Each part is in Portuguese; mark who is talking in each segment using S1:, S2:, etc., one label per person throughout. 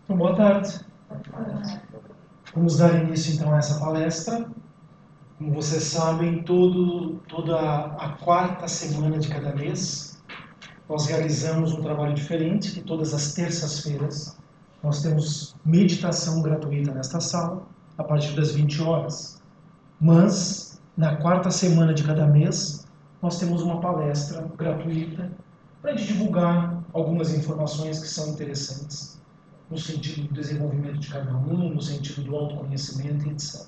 S1: Então, boa tarde. Vamos dar início então a essa palestra. Como vocês sabem, toda a quarta semana de cada mês, nós realizamos um trabalho diferente, que todas as terças-feiras nós temos meditação gratuita nesta sala, a partir das 20 horas. Mas, na quarta semana de cada mês, nós temos uma palestra gratuita para a gente divulgar algumas informações que são interessantes no sentido do desenvolvimento de cada um, no sentido do autoconhecimento, etc.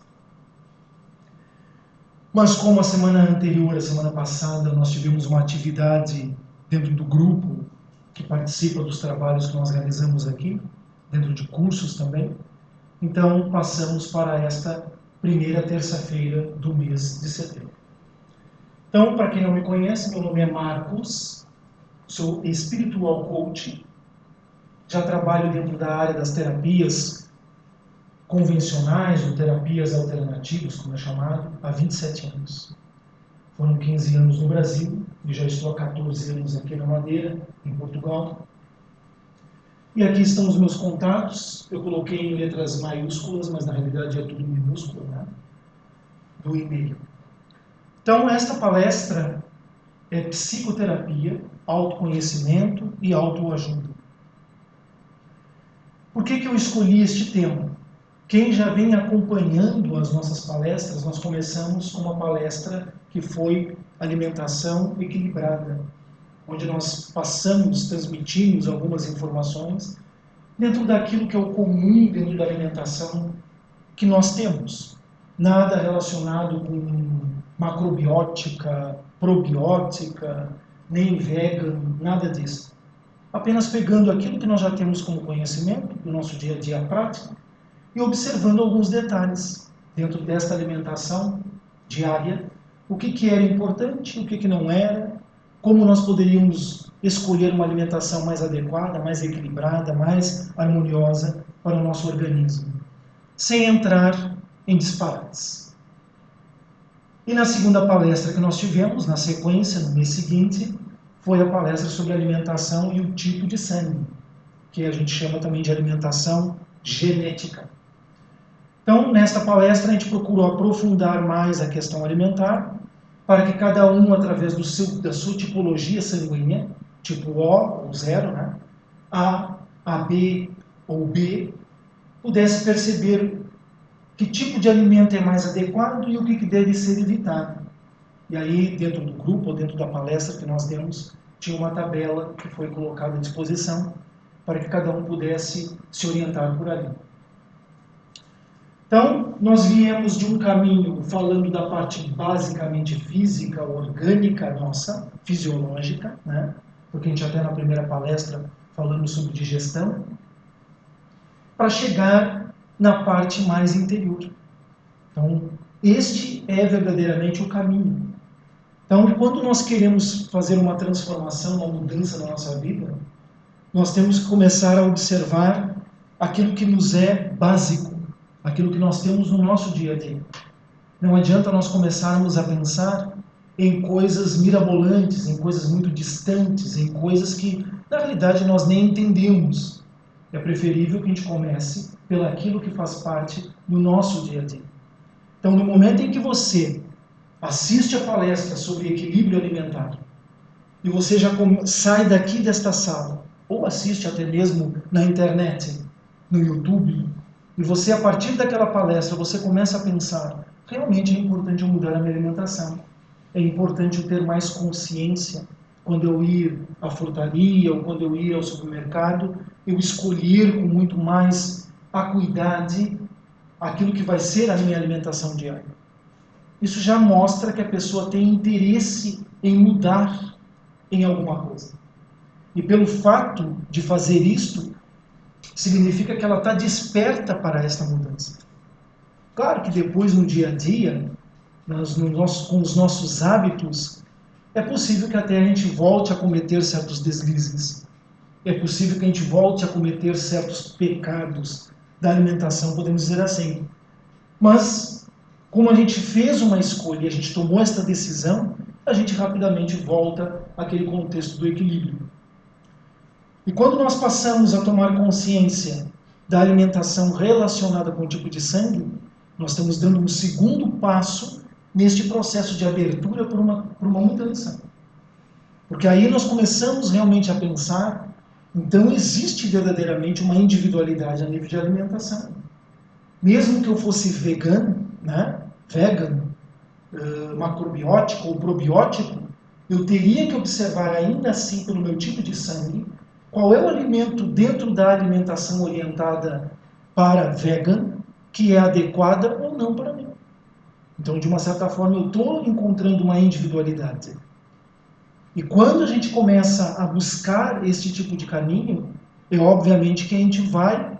S1: Mas como a semana anterior, a semana passada, nós tivemos uma atividade dentro do grupo que participa dos trabalhos que nós realizamos aqui, dentro de cursos também, então passamos para esta primeira terça-feira do mês de setembro. Então, para quem não me conhece, meu nome é Marcos, sou espiritual coach, já trabalho dentro da área das terapias convencionais ou terapias alternativas, como é chamado, há 27 anos. Foram 15 anos no Brasil e já estou há 14 anos aqui na Madeira, em Portugal. E aqui estão os meus contatos. Eu coloquei em letras maiúsculas, mas na realidade é tudo minúsculo, né? Do e-mail. Então, esta palestra é psicoterapia, autoconhecimento e autoajuda. Por que eu escolhi este tema? Quem já vem acompanhando as nossas palestras, nós começamos com uma palestra que foi alimentação equilibrada, onde nós transmitimos algumas informações dentro daquilo que é o comum dentro da alimentação que nós temos. Nada relacionado com macrobiótica, probiótica, nem vegan, nada disso. Apenas pegando aquilo que nós já temos como conhecimento, do nosso dia a dia prático, e observando alguns detalhes dentro desta alimentação diária, o que era importante, o que não era, como nós poderíamos escolher uma alimentação mais adequada, mais equilibrada, mais harmoniosa para o nosso organismo, sem entrar em disparates. E na segunda palestra que nós tivemos, na sequência, no mês seguinte, foi a palestra sobre alimentação e o tipo de sangue, que a gente chama também de alimentação genética. Então, nesta palestra, a gente procurou aprofundar mais a questão alimentar, para que cada um, através da sua tipologia sanguínea, tipo O ou 0, né? A, AB ou B, pudesse perceber que tipo de alimento é mais adequado e o que deve ser evitado. E aí, dentro do grupo, ou dentro da palestra que nós demos, tinha uma tabela que foi colocada à disposição para que cada um pudesse se orientar por ali. Então, nós viemos de um caminho falando da parte basicamente física, orgânica nossa, fisiológica, né? Porque a gente até na primeira palestra falamos sobre digestão, para chegar na parte mais interior. Então, este é verdadeiramente o caminho. Então, quando nós queremos fazer uma transformação, uma mudança na nossa vida, nós temos que começar a observar aquilo que nos é básico, aquilo que nós temos no nosso dia a dia. Não adianta nós começarmos a pensar em coisas mirabolantes, em coisas muito distantes, em coisas que, na realidade, nós nem entendemos. É preferível que a gente comece pelaquilo que faz parte do nosso dia a dia. Então, no momento em que você assiste a palestra sobre equilíbrio alimentar e você já sai daqui desta sala, ou assiste até mesmo na internet, no YouTube, e você, a partir daquela palestra, você começa a pensar, realmente é importante eu mudar a minha alimentação, é importante eu ter mais consciência quando eu ir à frutaria ou quando eu ir ao supermercado, eu escolher com muito mais acuidade aquilo que vai ser a minha alimentação diária. Isso já mostra que a pessoa tem interesse em mudar em alguma coisa. E pelo fato de fazer isto, significa que ela está desperta para esta mudança. Claro que depois, no dia a dia, com os nossos hábitos, é possível que até a gente volte a cometer certos deslizes. É possível que a gente volte a cometer certos pecados da alimentação, podemos dizer assim. Mas, como a gente fez uma escolha e a gente tomou esta decisão, a gente rapidamente volta àquele contexto do equilíbrio. E quando nós passamos a tomar consciência da alimentação relacionada com o tipo de sangue, nós estamos dando um segundo passo neste processo de abertura por uma mudança. Porque aí nós começamos realmente a pensar, então existe verdadeiramente uma individualidade a nível de alimentação. Mesmo que eu fosse vegano, né? Vegano, macrobiótico ou probiótico, eu teria que observar ainda assim pelo meu tipo de sangue qual é o alimento dentro da alimentação orientada para vegan que é adequada ou não para mim. Então, de uma certa forma, eu estou encontrando uma individualidade. E quando a gente começa a buscar esse tipo de caminho, é obviamente que a gente vai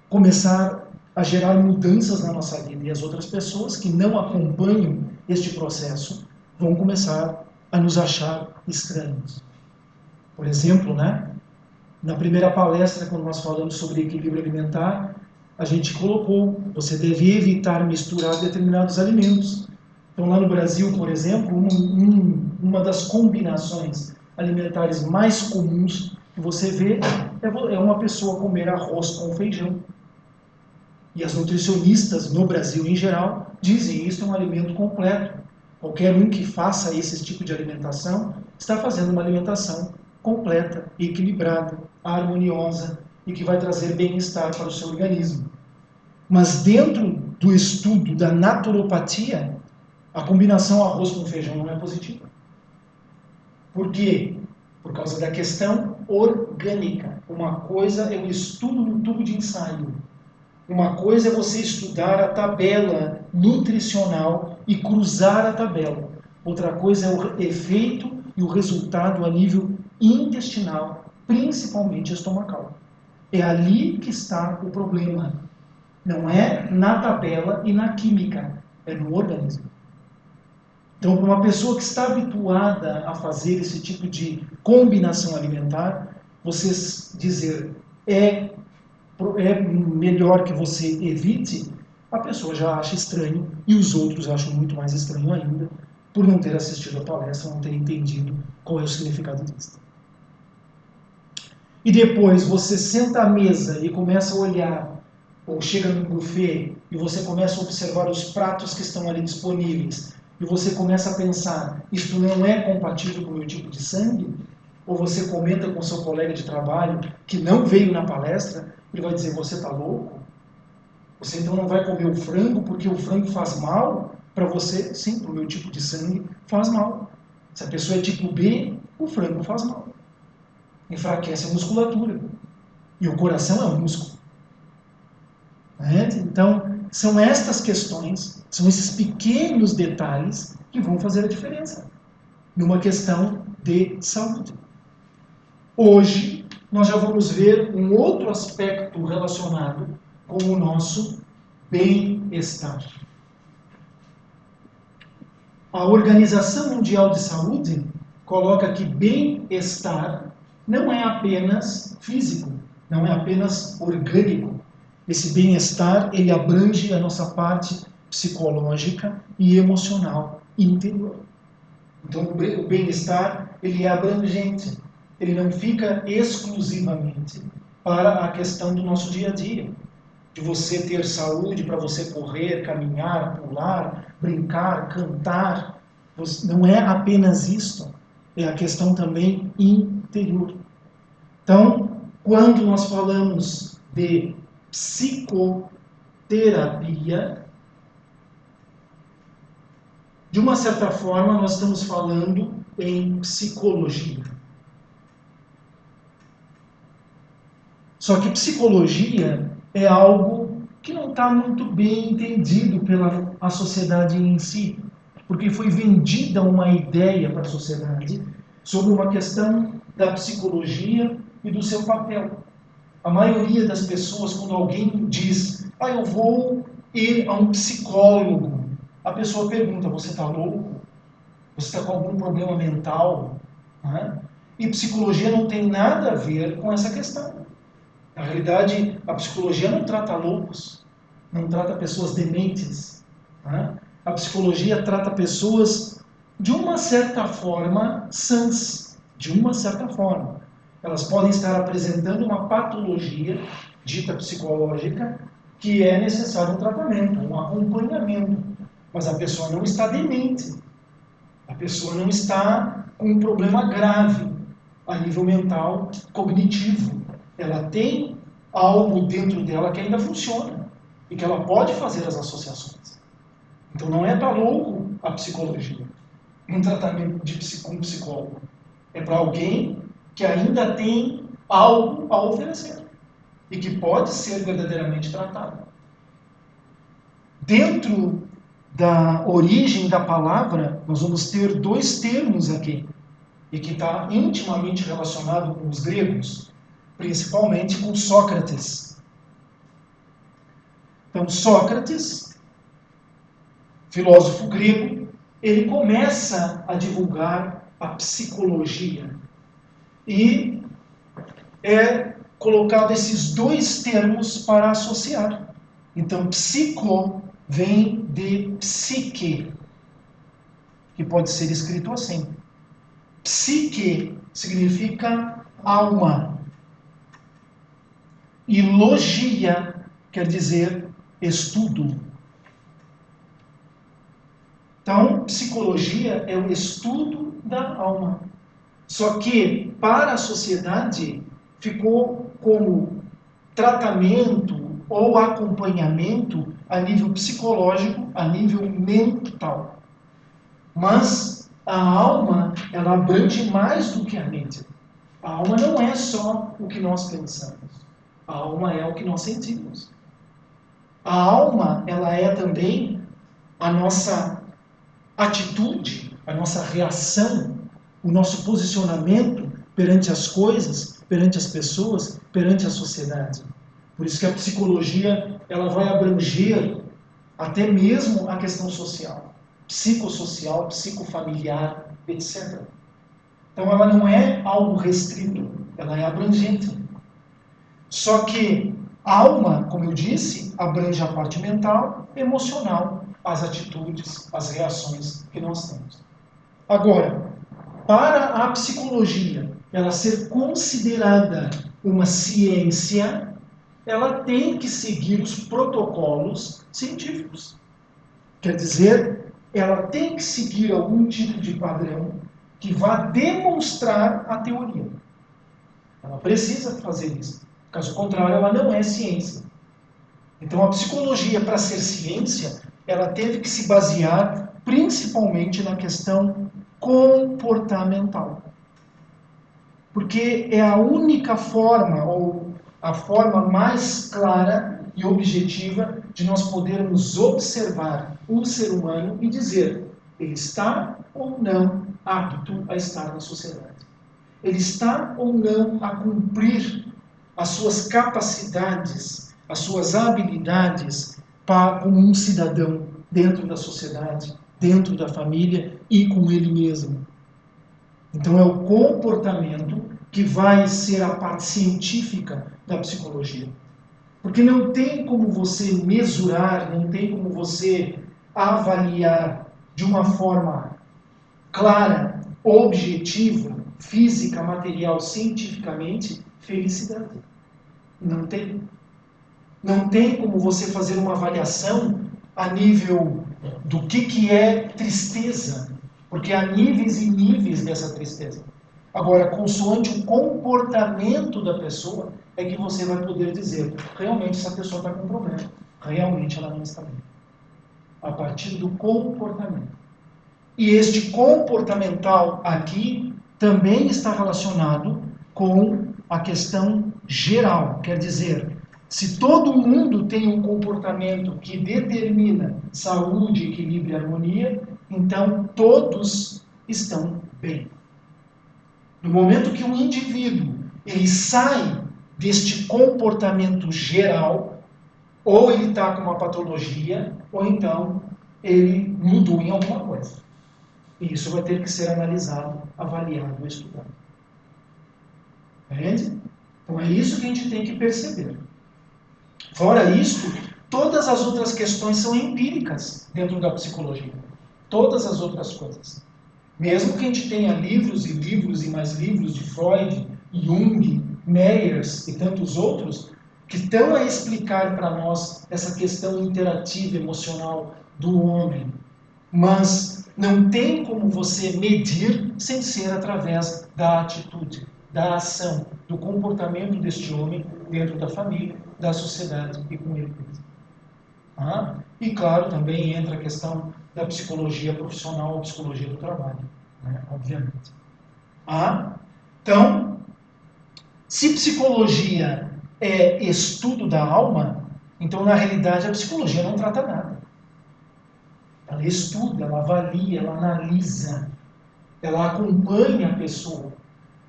S1: começar a gerar mudanças na nossa vida. E as outras pessoas que não acompanham este processo vão começar a nos achar estranhos. Por exemplo, né, na primeira palestra, quando nós falamos sobre equilíbrio alimentar, a gente colocou, você deve evitar misturar determinados alimentos. Então, lá no Brasil, por exemplo, uma das combinações alimentares mais comuns que você vê é uma pessoa comer arroz com feijão. E as nutricionistas no Brasil em geral dizem que isso é um alimento completo. Qualquer um que faça esse tipo de alimentação está fazendo uma alimentação completa, equilibrada, harmoniosa e que vai trazer bem-estar para o seu organismo. Mas dentro do estudo da naturopatia, a combinação arroz com feijão não é positiva. Por quê? Por causa da questão orgânica. Uma coisa é o estudo no tubo de ensaio. Uma coisa é você estudar a tabela nutricional e cruzar a tabela. Outra coisa é o efeito e o resultado a nível intestinal, principalmente estomacal. É ali que está o problema. Não é na tabela e na química, é no organismo. Então, para uma pessoa que está habituada a fazer esse tipo de combinação alimentar, você dizer é melhor que você evite, a pessoa já acha estranho e os outros acham muito mais estranho ainda por não ter assistido a palestra, não ter entendido qual é o significado disso. E depois você senta à mesa e começa a olhar, ou chega no buffet e você começa a observar os pratos que estão ali disponíveis e você começa a pensar, isto não é compatível com o meu tipo de sangue? Ou você comenta com seu colega de trabalho que não veio na palestra, ele vai dizer, você está louco? Você então não vai comer o frango porque o frango faz mal para você? Sim, para o meu tipo de sangue faz mal. Se a pessoa é tipo B, o frango faz mal. Enfraquece a musculatura. E o coração é um músculo. Então, são estas questões, são esses pequenos detalhes que vão fazer a diferença numa questão de saúde. Hoje, nós já vamos ver um outro aspecto relacionado com o nosso bem-estar. A Organização Mundial de Saúde coloca que bem-estar não é apenas físico, não é apenas orgânico. Esse bem-estar, ele abrange a nossa parte psicológica e emocional interior. Então, o bem-estar, ele é abrangente. Ele não fica exclusivamente para a questão do nosso dia a dia. De você ter saúde para você correr, caminhar, pular, brincar, cantar. Não é apenas isto. É a questão também interior. Então, quando nós falamos de psicoterapia, de uma certa forma, nós estamos falando em psicologia. Só que psicologia é algo que não está muito bem entendido pela a sociedade em si, porque foi vendida uma ideia para a sociedade sobre uma questão da psicologia e do seu papel. A maioria das pessoas, quando alguém diz, eu vou ir a um psicólogo, a pessoa pergunta, você está louco? Você está com algum problema mental? E psicologia não tem nada a ver com essa questão. Na realidade, a psicologia não trata loucos, não trata pessoas dementes. A psicologia trata pessoas, de uma certa forma, sãs. De uma certa forma. Elas podem estar apresentando uma patologia, dita psicológica, que é necessário um tratamento, um acompanhamento. Mas a pessoa não está demente. A pessoa não está com um problema grave a nível mental, cognitivo. Ela tem algo dentro dela que ainda funciona e que ela pode fazer as associações. Então não é para louco a psicologia, um tratamento com um psicólogo. É para alguém que ainda tem algo a oferecer e que pode ser verdadeiramente tratado. Dentro da origem da palavra, nós vamos ter dois termos aqui, e que está intimamente relacionado com os gregos, principalmente com Sócrates. Então, Sócrates, filósofo grego, ele começa a divulgar a psicologia. E é colocado esses dois termos para associar. Então, psico vem de psique, que pode ser escrito assim. Psique significa alma. E logia quer dizer estudo. Então, psicologia é o estudo da alma. Só que, para a sociedade, ficou como tratamento ou acompanhamento a nível psicológico, a nível mental. Mas a alma, ela abrange mais do que a mente. A alma não é só o que nós pensamos. A alma é o que nós sentimos. A alma, ela é também a nossa atitude, a nossa reação, o nosso posicionamento perante as coisas, perante as pessoas, perante a sociedade. Por isso que a psicologia, ela vai abranger até mesmo a questão social, psicossocial, psicofamiliar, etc. Então ela não é algo restrito, ela é abrangente. Só que a alma, como eu disse, abrange a parte mental, emocional, as atitudes, as reações que nós temos. Agora, para a psicologia ela ser considerada uma ciência, ela tem que seguir os protocolos científicos. Quer dizer, ela tem que seguir algum tipo de padrão que vá demonstrar a teoria. Ela precisa fazer isso. Caso contrário, ela não é ciência. Então, a psicologia, para ser ciência, ela teve que se basear principalmente na questão comportamental. Porque é a única forma, ou a forma mais clara e objetiva de nós podermos observar um ser humano e dizer, ele está ou não apto a estar na sociedade. Ele está ou não a cumprir as suas capacidades, as suas habilidades como um cidadão dentro da sociedade, dentro da família e com ele mesmo. Então é o comportamento que vai ser a parte científica da psicologia. Porque não tem como você mesurar, não tem como você avaliar de uma forma clara, objetiva, física, material, cientificamente, felicidade. Não tem. Não tem como você fazer uma avaliação a nível do que é tristeza, porque há níveis e níveis dessa tristeza. Agora, consoante o comportamento da pessoa, é que você vai poder dizer, realmente essa pessoa está com problema, realmente ela não está bem. A partir do comportamento. E este comportamental aqui também está relacionado com a questão geral, quer dizer, se todo mundo tem um comportamento que determina saúde, equilíbrio e harmonia, então todos estão bem. No momento que um indivíduo ele sai deste comportamento geral, ou ele está com uma patologia, ou então ele mudou em alguma coisa. E isso vai ter que ser analisado, avaliado e estudado. Entende? Então é isso que a gente tem que perceber. Fora isso, todas as outras questões são empíricas dentro da psicologia. Todas as outras coisas. Mesmo que a gente tenha livros e livros e mais livros de Freud, Jung, Myers e tantos outros, que estão a explicar para nós essa questão interativa, emocional do homem. Mas não tem como você medir sem ser através da atitude, da ação, do comportamento deste homem dentro da família, da sociedade e com ele mesmo. E claro, também entra a questão da psicologia profissional, a psicologia do trabalho, né? Obviamente. Então, se psicologia é estudo da alma, então na realidade a psicologia não trata nada. Ela estuda, ela avalia, ela analisa, ela acompanha a pessoa.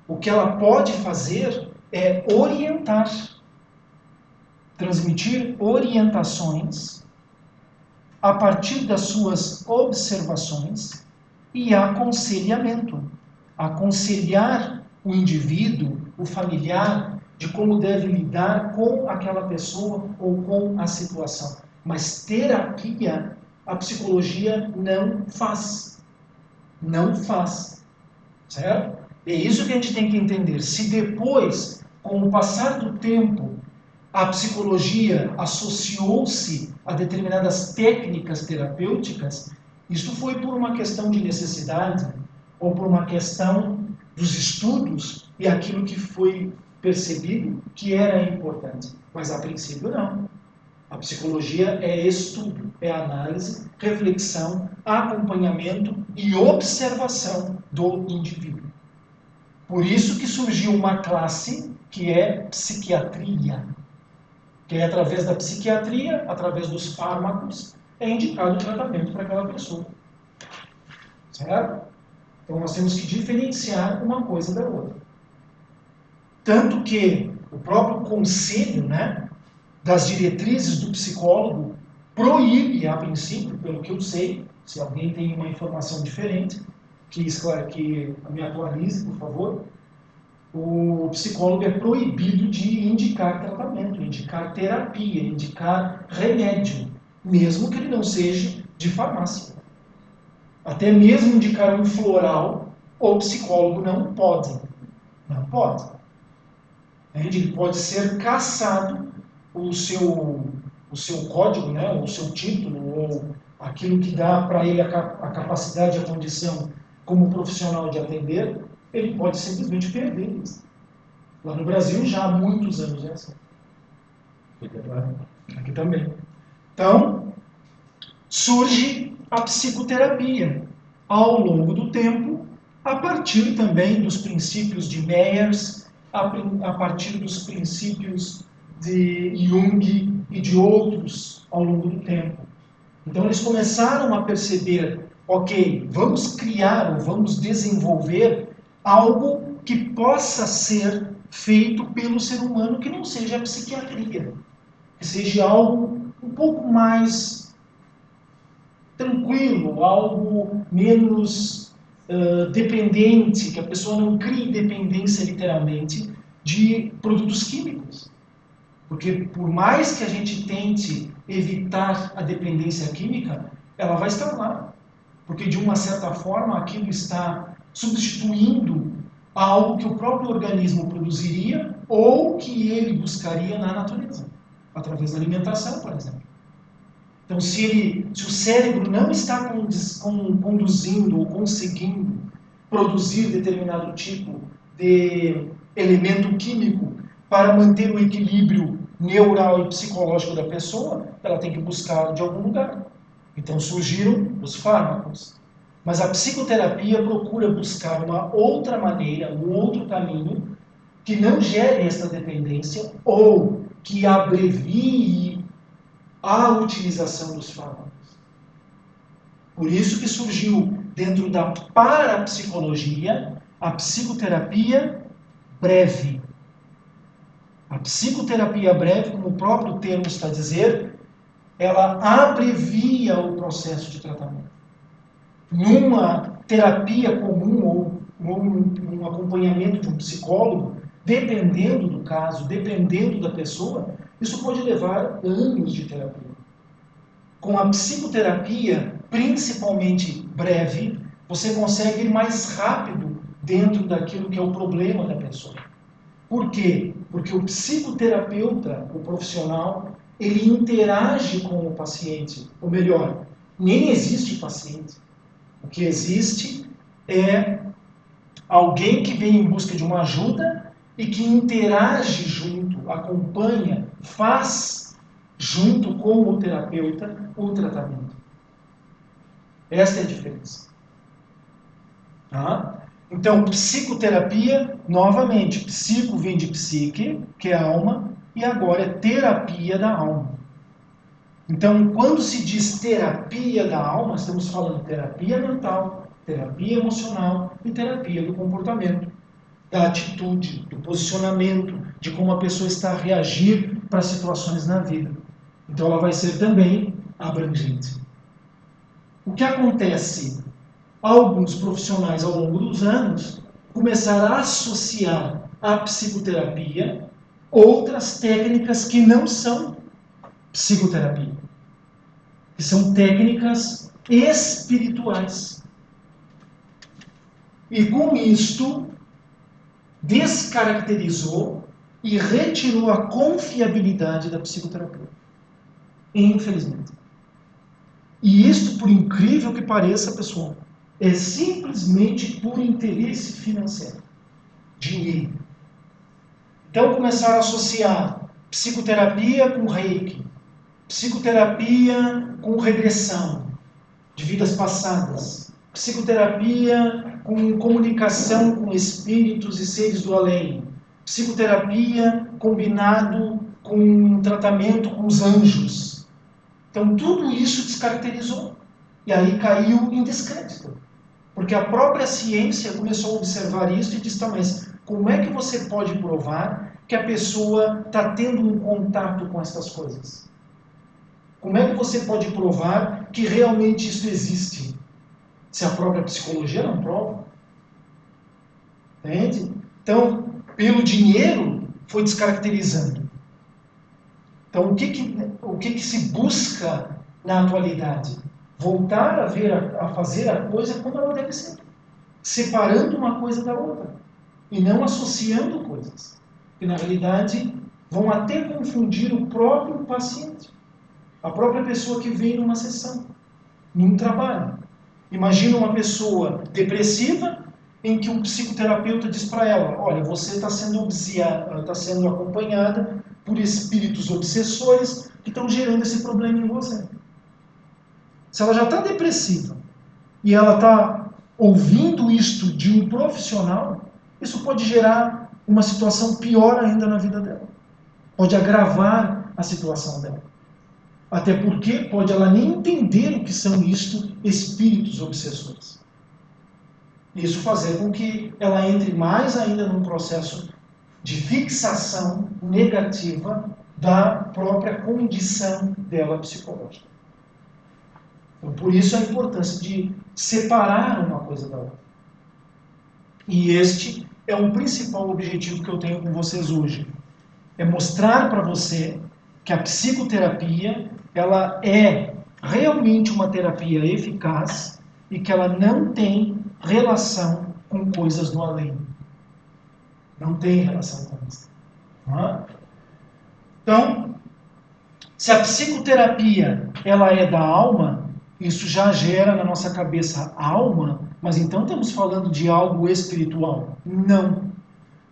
S1: O que ela pode fazer é orientar, transmitir orientações a partir das suas observações e aconselhamento. Aconselhar o indivíduo, o familiar, de como deve lidar com aquela pessoa ou com a situação. Mas terapia, a psicologia não faz. Não faz. Certo? É isso que a gente tem que entender. Se depois, com o passar do tempo, a psicologia associou-se a determinadas técnicas terapêuticas, isso foi por uma questão de necessidade ou por uma questão dos estudos e aquilo que foi percebido que era importante. Mas a princípio não. A psicologia é estudo, é análise, reflexão, acompanhamento e observação do indivíduo. Por isso que surgiu uma classe que é psiquiatria, que é através da psiquiatria, através dos fármacos, é indicado o tratamento para aquela pessoa. Certo? Então nós temos que diferenciar uma coisa da outra. Tanto que o próprio conselho, né, das diretrizes do psicólogo proíbe, a princípio, pelo que eu sei, se alguém tem uma informação diferente, que me atualize, por favor, o psicólogo é proibido de indicar tratamento, indicar terapia, indicar remédio, mesmo que ele não seja de farmácia. Até mesmo indicar um floral, o psicólogo não pode. Não pode. Ele pode ser cassado o seu código, né, o seu título, ou aquilo que dá para ele a capacidade e a condição como profissional de atender, ele pode simplesmente perder isso. Lá no Brasil já há muitos anos é assim. Aqui também. Então, surge a psicoterapia ao longo do tempo, a partir também dos princípios de Myers, a partir dos princípios de Jung e de outros ao longo do tempo. Então eles começaram a perceber, ok, vamos criar ou vamos desenvolver algo que possa ser feito pelo ser humano que não seja a psiquiatria, que seja algo um pouco mais tranquilo, algo menos dependente, que a pessoa não crie dependência literalmente de produtos químicos. Porque por mais que a gente tente evitar a dependência química, ela vai estar lá. Porque de uma certa forma aquilo está substituindo algo que o próprio organismo produziria ou que ele buscaria na natureza, através da alimentação, por exemplo. Então, se o cérebro não está conduzindo ou conseguindo produzir determinado tipo de elemento químico para manter o equilíbrio neural e psicológico da pessoa, ela tem que buscar de algum lugar. Então surgiram os fármacos. Mas a psicoterapia procura buscar uma outra maneira, um outro caminho, que não gere essa dependência ou que abrevie a utilização dos fármacos. Por isso que surgiu dentro da parapsicologia a psicoterapia breve. A psicoterapia breve, como o próprio termo está a dizer, ela abrevia o processo de tratamento. Numa terapia comum ou num acompanhamento de um psicólogo, dependendo do caso, dependendo da pessoa, isso pode levar anos de terapia. Com a psicoterapia, principalmente breve, você consegue ir mais rápido dentro daquilo que é o problema da pessoa. Por quê? Porque o psicoterapeuta, o profissional, ele interage com o paciente. Ou melhor, nem existe paciente. O que existe é alguém que vem em busca de uma ajuda e que interage junto, acompanha, faz junto com o terapeuta o tratamento. Esta é a diferença. Tá? Então, psicoterapia, novamente, psico vem de psique, que é a alma, e agora é terapia da alma. Então, quando se diz terapia da alma, estamos falando terapia mental, terapia emocional e terapia do comportamento, da atitude, do posicionamento, de como a pessoa está a reagir para situações na vida. Então, ela vai ser também abrangente. O que acontece? Alguns profissionais, ao longo dos anos, começaram a associar à psicoterapia outras técnicas que não são psicoterapia, que são técnicas espirituais. E com isto, descaracterizou e retirou a confiabilidade da psicoterapia. Infelizmente. E isto, por incrível que pareça, pessoal, é simplesmente por interesse financeiro. Dinheiro. Então começaram a associar psicoterapia com reiki, psicoterapia com regressão de vidas passadas, psicoterapia com comunicação com espíritos e seres do além, psicoterapia combinado com tratamento com os anjos. Então tudo isso descaracterizou e aí caiu em descrédito. Porque a própria ciência começou a observar isso e disse, tá, mas como é que você pode provar que a pessoa está tendo um contato com essas coisas? Como é que você pode provar que realmente isso existe? Se a própria psicologia não prova. Entende? Então, pelo dinheiro, foi descaracterizando. Então, o que se busca na atualidade? Voltar a fazer a coisa como ela deve ser. Separando uma coisa da outra. E não associando coisas. Que, na realidade, vão até confundir o próprio paciente. A própria pessoa que vem numa sessão, num trabalho. Imagina uma pessoa depressiva em que um psicoterapeuta diz para ela, olha, você está sendo acompanhada por espíritos obsessores que estão gerando esse problema em você. Se ela já está depressiva e ela está ouvindo isto de um profissional, isso pode gerar uma situação pior ainda na vida dela. Pode agravar a situação dela. Até porque pode ela nem entender o que são isto, espíritos obsessores. Isso fazer com que ela entre mais ainda num processo de fixação negativa da própria condição dela psicológica. Então, por isso a importância de separar uma coisa da outra. E este é o principal objetivo que eu tenho com vocês hoje. É mostrar para você que a psicoterapia ela é realmente uma terapia eficaz e que ela não tem relação com coisas do além. Não tem relação com isso. Então, se a psicoterapia ela é da alma, isso já gera na nossa cabeça alma, mas então estamos falando de algo espiritual? Não.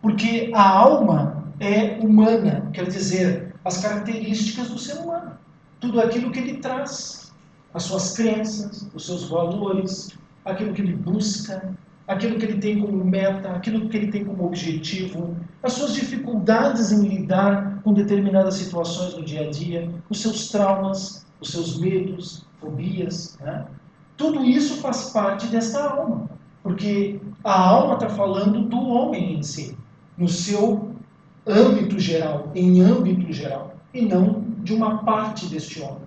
S1: Porque a alma é humana, quer dizer, as características do ser humano. Tudo aquilo que ele traz, as suas crenças, os seus valores, aquilo que ele busca, aquilo que ele tem como meta, aquilo que ele tem como objetivo, as suas dificuldades em lidar com determinadas situações no dia a dia, os seus traumas, os seus medos, fobias, né? Tudo isso faz parte dessa alma, porque a alma está falando do homem em si, no seu âmbito geral, em âmbito geral, e não de uma parte deste homem.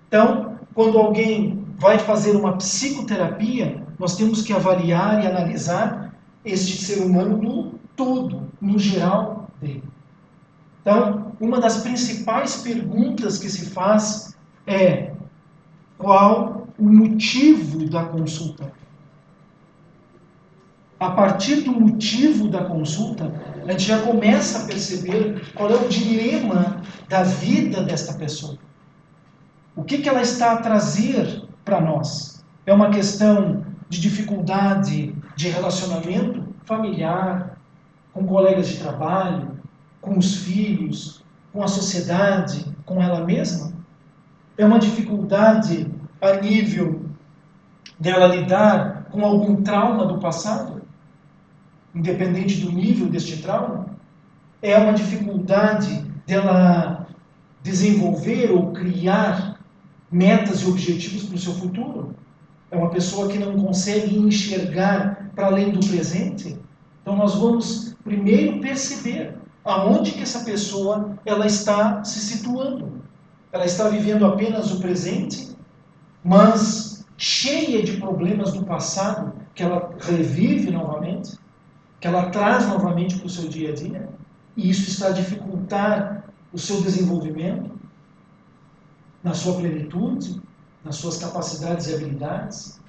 S1: Então, quando alguém vai fazer uma psicoterapia, nós temos que avaliar e analisar este ser humano no todo, no geral dele. Então, uma das principais perguntas que se faz é: qual o motivo da consulta? A partir do motivo da consulta, a gente já começa a perceber qual é o dilema da vida desta pessoa. O que ela está a trazer para nós? É uma questão de dificuldade de relacionamento familiar, com colegas de trabalho, com os filhos, com a sociedade, com ela mesma? É uma dificuldade a nível dela lidar com algum trauma do passado? Independente do nível deste trauma? É uma dificuldade dela desenvolver ou criar metas e objetivos para o seu futuro? É uma pessoa que não consegue enxergar para além do presente? Então nós vamos primeiro perceber aonde que essa pessoa ela está se situando. Ela está vivendo apenas o presente, mas cheia de problemas do passado que ela revive novamente, que ela traz novamente para o seu dia a dia, e isso está a dificultar o seu desenvolvimento na sua plenitude, nas suas capacidades e habilidades?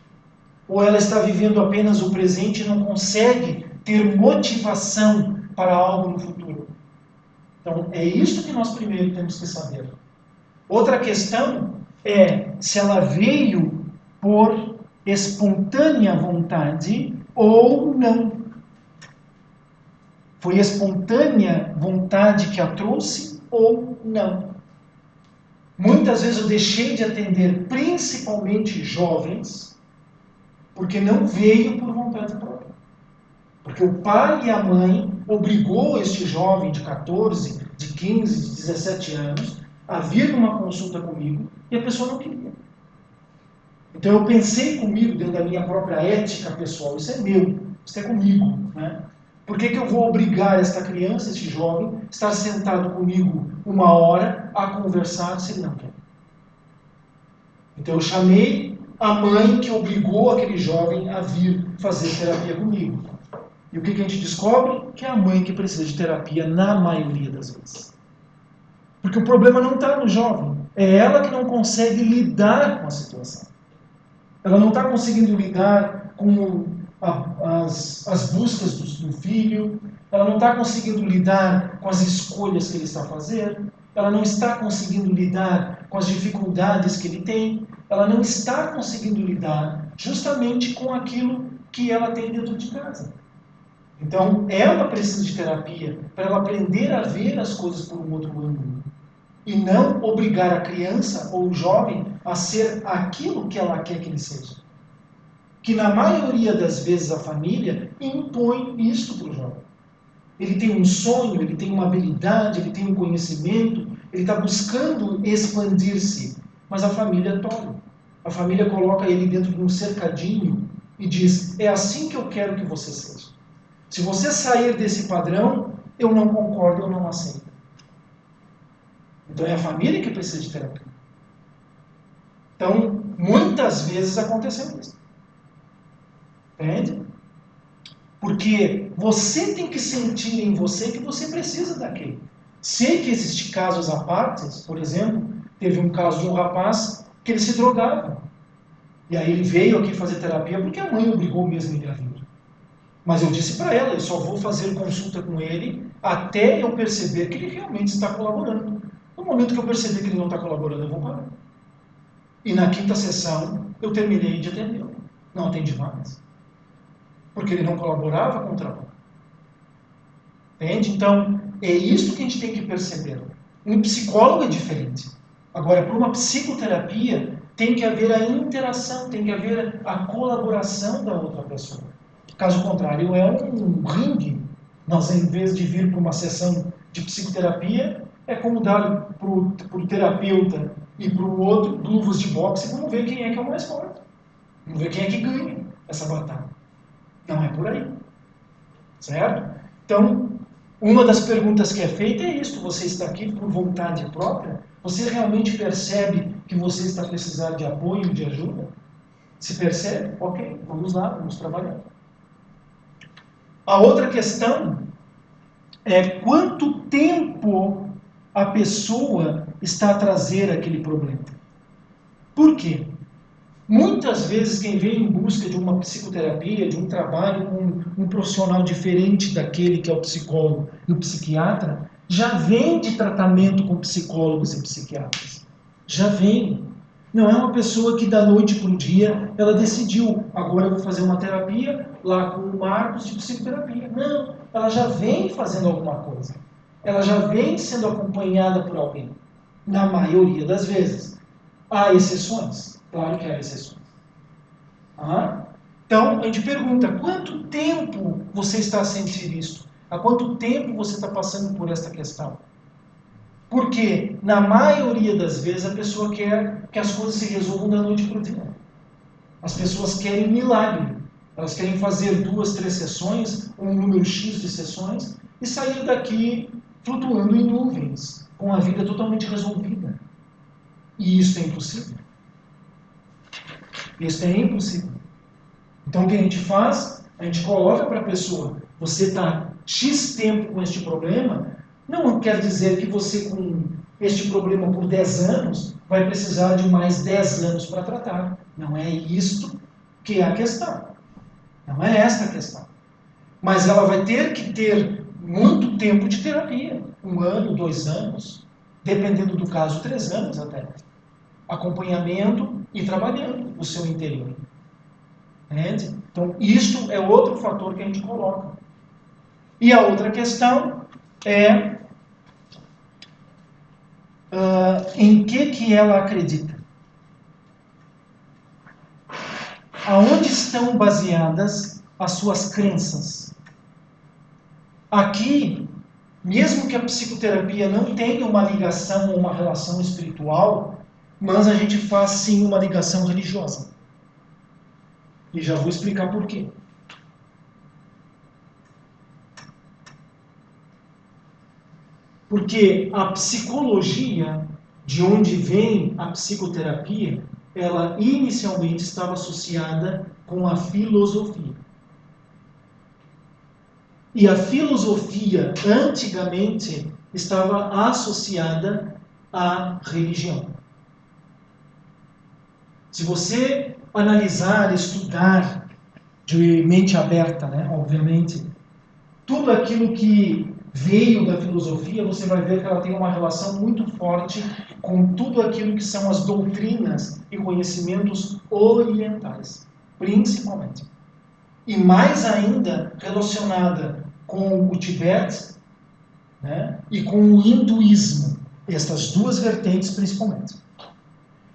S1: Ou ela está vivendo apenas o presente e não consegue ter motivação para algo no futuro? Então, é isso que nós primeiro temos que saber. Outra questão é se ela veio por espontânea vontade ou não. Foi espontânea vontade que a trouxe ou não? Muitas vezes eu deixei de atender principalmente jovens porque não veio por vontade própria. Porque o pai e a mãe obrigou este jovem de 14, de 15, de 17 anos a vir numa consulta comigo e a pessoa não queria. Então eu pensei comigo, dentro da minha própria ética pessoal, isso é meu, isso é comigo, né? Por que eu vou obrigar esta criança, este jovem, a estar sentado comigo 1 hora a conversar se ele não quer? Então eu chamei a mãe que obrigou aquele jovem a vir fazer terapia comigo. E o que a gente descobre? Que é a mãe que precisa de terapia na maioria das vezes. Porque o problema não está no jovem, é ela que não consegue lidar com a situação. Ela não está conseguindo lidar com as buscas do filho, ela não está conseguindo lidar com as escolhas que ele está fazendo, ela não está conseguindo lidar com as dificuldades que ele tem, ela não está conseguindo lidar justamente com aquilo que ela tem dentro de casa. Então, ela precisa de terapia para ela aprender a ver as coisas por um outro ângulo. E não obrigar a criança ou o jovem a ser aquilo que ela quer que ele seja. Que na maioria das vezes a família impõe isso para o jovem. Ele tem um sonho, ele tem uma habilidade, ele tem um conhecimento, ele está buscando expandir-se, mas a família tolhe. A família coloca ele dentro de um cercadinho e diz: é assim que eu quero que você seja. Se você sair desse padrão, eu não concordo, eu não aceito. Então é a família que precisa de terapia. Então, muitas vezes aconteceu isso. Entende? Porque você tem que sentir em você que você precisa daquilo. Sei que existem casos à parte, por exemplo, teve um caso de um rapaz que ele se drogava. E aí ele veio aqui fazer terapia porque a mãe obrigou mesmo ele a vir. Mas eu disse para ela, eu só vou fazer consulta com ele até eu perceber que ele realmente está colaborando. No momento que eu perceber que ele não está colaborando, eu vou parar. E na 5ª sessão, eu terminei de atendê-lo. Não atendi mais. Porque ele não colaborava com o trabalho. Entende? Então, é isso que a gente tem que perceber. Um psicólogo é diferente. Agora, para uma psicoterapia, tem que haver a interação, tem que haver a colaboração da outra pessoa. Caso contrário, é um ringue. Nós, em vez de vir para uma sessão de psicoterapia, é como dar para o terapeuta e para o outro luvas de boxe e vamos ver quem é que é o mais forte. Vamos ver quem é que ganha essa batalha. Não é por aí. Certo? Então, uma das perguntas que é feita é isso: você está aqui por vontade própria? Você realmente percebe que você está precisando de apoio, de ajuda? Se percebe? Ok, vamos lá, vamos trabalhar. A outra questão é quanto tempo a pessoa está a trazer aquele problema. Por quê? Muitas vezes quem vem em busca de uma psicoterapia, de um trabalho com um profissional diferente daquele que é o psicólogo e o psiquiatra, já vem de tratamento com psicólogos e psiquiatras. Já vem. Não é uma pessoa que da noite para o dia ela decidiu, agora eu vou fazer uma terapia lá com o Marcos de psicoterapia. Não, ela já vem fazendo alguma coisa. Ela já vem sendo acompanhada por alguém. Na maioria das vezes. Há exceções. Claro que há exceções. Então, a gente pergunta, quanto tempo você está a sentir isso? Há quanto tempo você está passando por esta questão? Porque, na maioria das vezes, a pessoa quer que as coisas se resolvam da noite para o dia. As pessoas querem milagre. Elas querem fazer 2, 3 sessões, um número X de sessões, e sair daqui flutuando em nuvens, com a vida totalmente resolvida. E isso é impossível. Isso é impossível. Então, o que a gente faz? A gente coloca para a pessoa, você está X tempo com este problema, não quer dizer que você, com este problema por 10 anos, vai precisar de mais 10 anos para tratar. Não é isto que é a questão. Não é esta a questão. Mas ela vai ter que ter muito tempo de terapia. 1 ano, 2 anos, dependendo do caso, 3 anos até. Acompanhamento e trabalhando o seu interior. Entende? Então, isto é outro fator que a gente coloca. E a outra questão é em que ela acredita. Aonde estão baseadas as suas crenças? Aqui, mesmo que a psicoterapia não tenha uma ligação ou uma relação espiritual, mas a gente faz sim uma ligação religiosa. E já vou explicar por quê. Porque a psicologia, de onde vem a psicoterapia, ela inicialmente estava associada com a filosofia. E a filosofia, antigamente, estava associada à religião. Se você analisar, estudar de mente aberta, né, obviamente, tudo aquilo que veio da filosofia, você vai ver que ela tem uma relação muito forte com tudo aquilo que são as doutrinas e conhecimentos orientais, principalmente. E mais ainda relacionada com o Tibete, né, e com o hinduísmo, estas duas vertentes principalmente.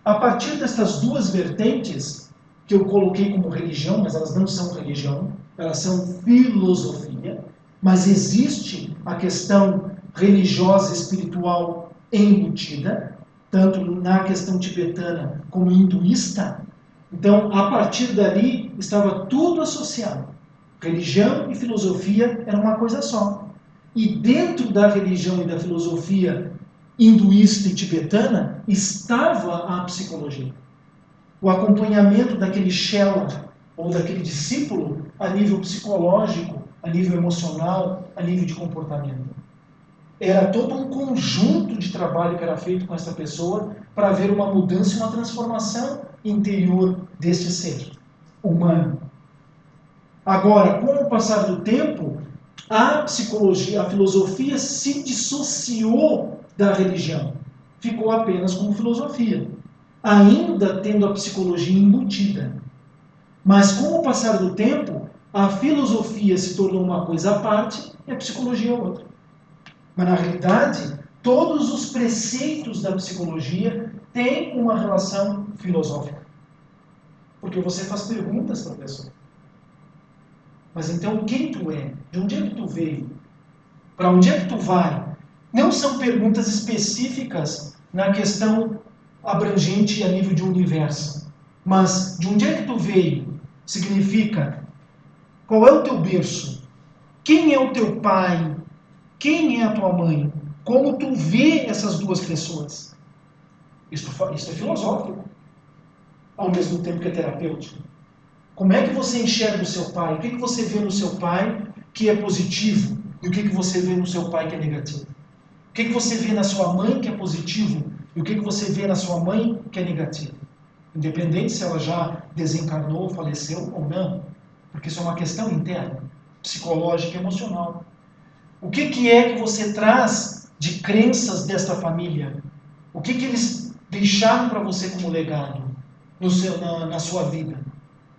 S1: A partir destas duas vertentes, que eu coloquei como religião, mas elas não são religião, elas são filosofia, mas existe a questão religiosa, espiritual embutida, tanto na questão tibetana como hinduísta. Então, a partir dali, estava tudo associado. Religião e filosofia era uma coisa só. E dentro da religião e da filosofia hinduísta e tibetana, estava a psicologia. O acompanhamento daquele Shela, ou daquele discípulo, a nível psicológico, a nível emocional, a nível de comportamento. Era todo um conjunto de trabalho que era feito com essa pessoa para ver uma mudança e uma transformação interior deste ser humano. Agora, com o passar do tempo, a psicologia, a filosofia se dissociou da religião. Ficou apenas como filosofia, ainda tendo a psicologia embutida. Mas com o passar do tempo, a filosofia se tornou uma coisa à parte e a psicologia outra. Mas na realidade, todos os preceitos da psicologia têm uma relação filosófica. Porque você faz perguntas para a pessoa. Mas então quem tu é? De onde é que tu veio? Para onde é que tu vai? Não são perguntas específicas na questão abrangente a nível de universo. Mas de onde é que tu veio? Significa qual é o teu berço? Quem é o teu pai? Quem é a tua mãe? Como tu vê essas duas pessoas? Isso é filosófico, ao mesmo tempo que é terapêutico. Como é que você enxerga o seu pai? O que você vê no seu pai que é positivo? E o que você vê no seu pai que é negativo? O que você vê na sua mãe que é positivo? E o que você vê na sua mãe que é negativo? independente se ela já desencarnou, faleceu ou não, porque isso é uma questão interna, psicológica e emocional. O que é que você traz de crenças desta família? O que eles deixaram para você como legado na sua vida?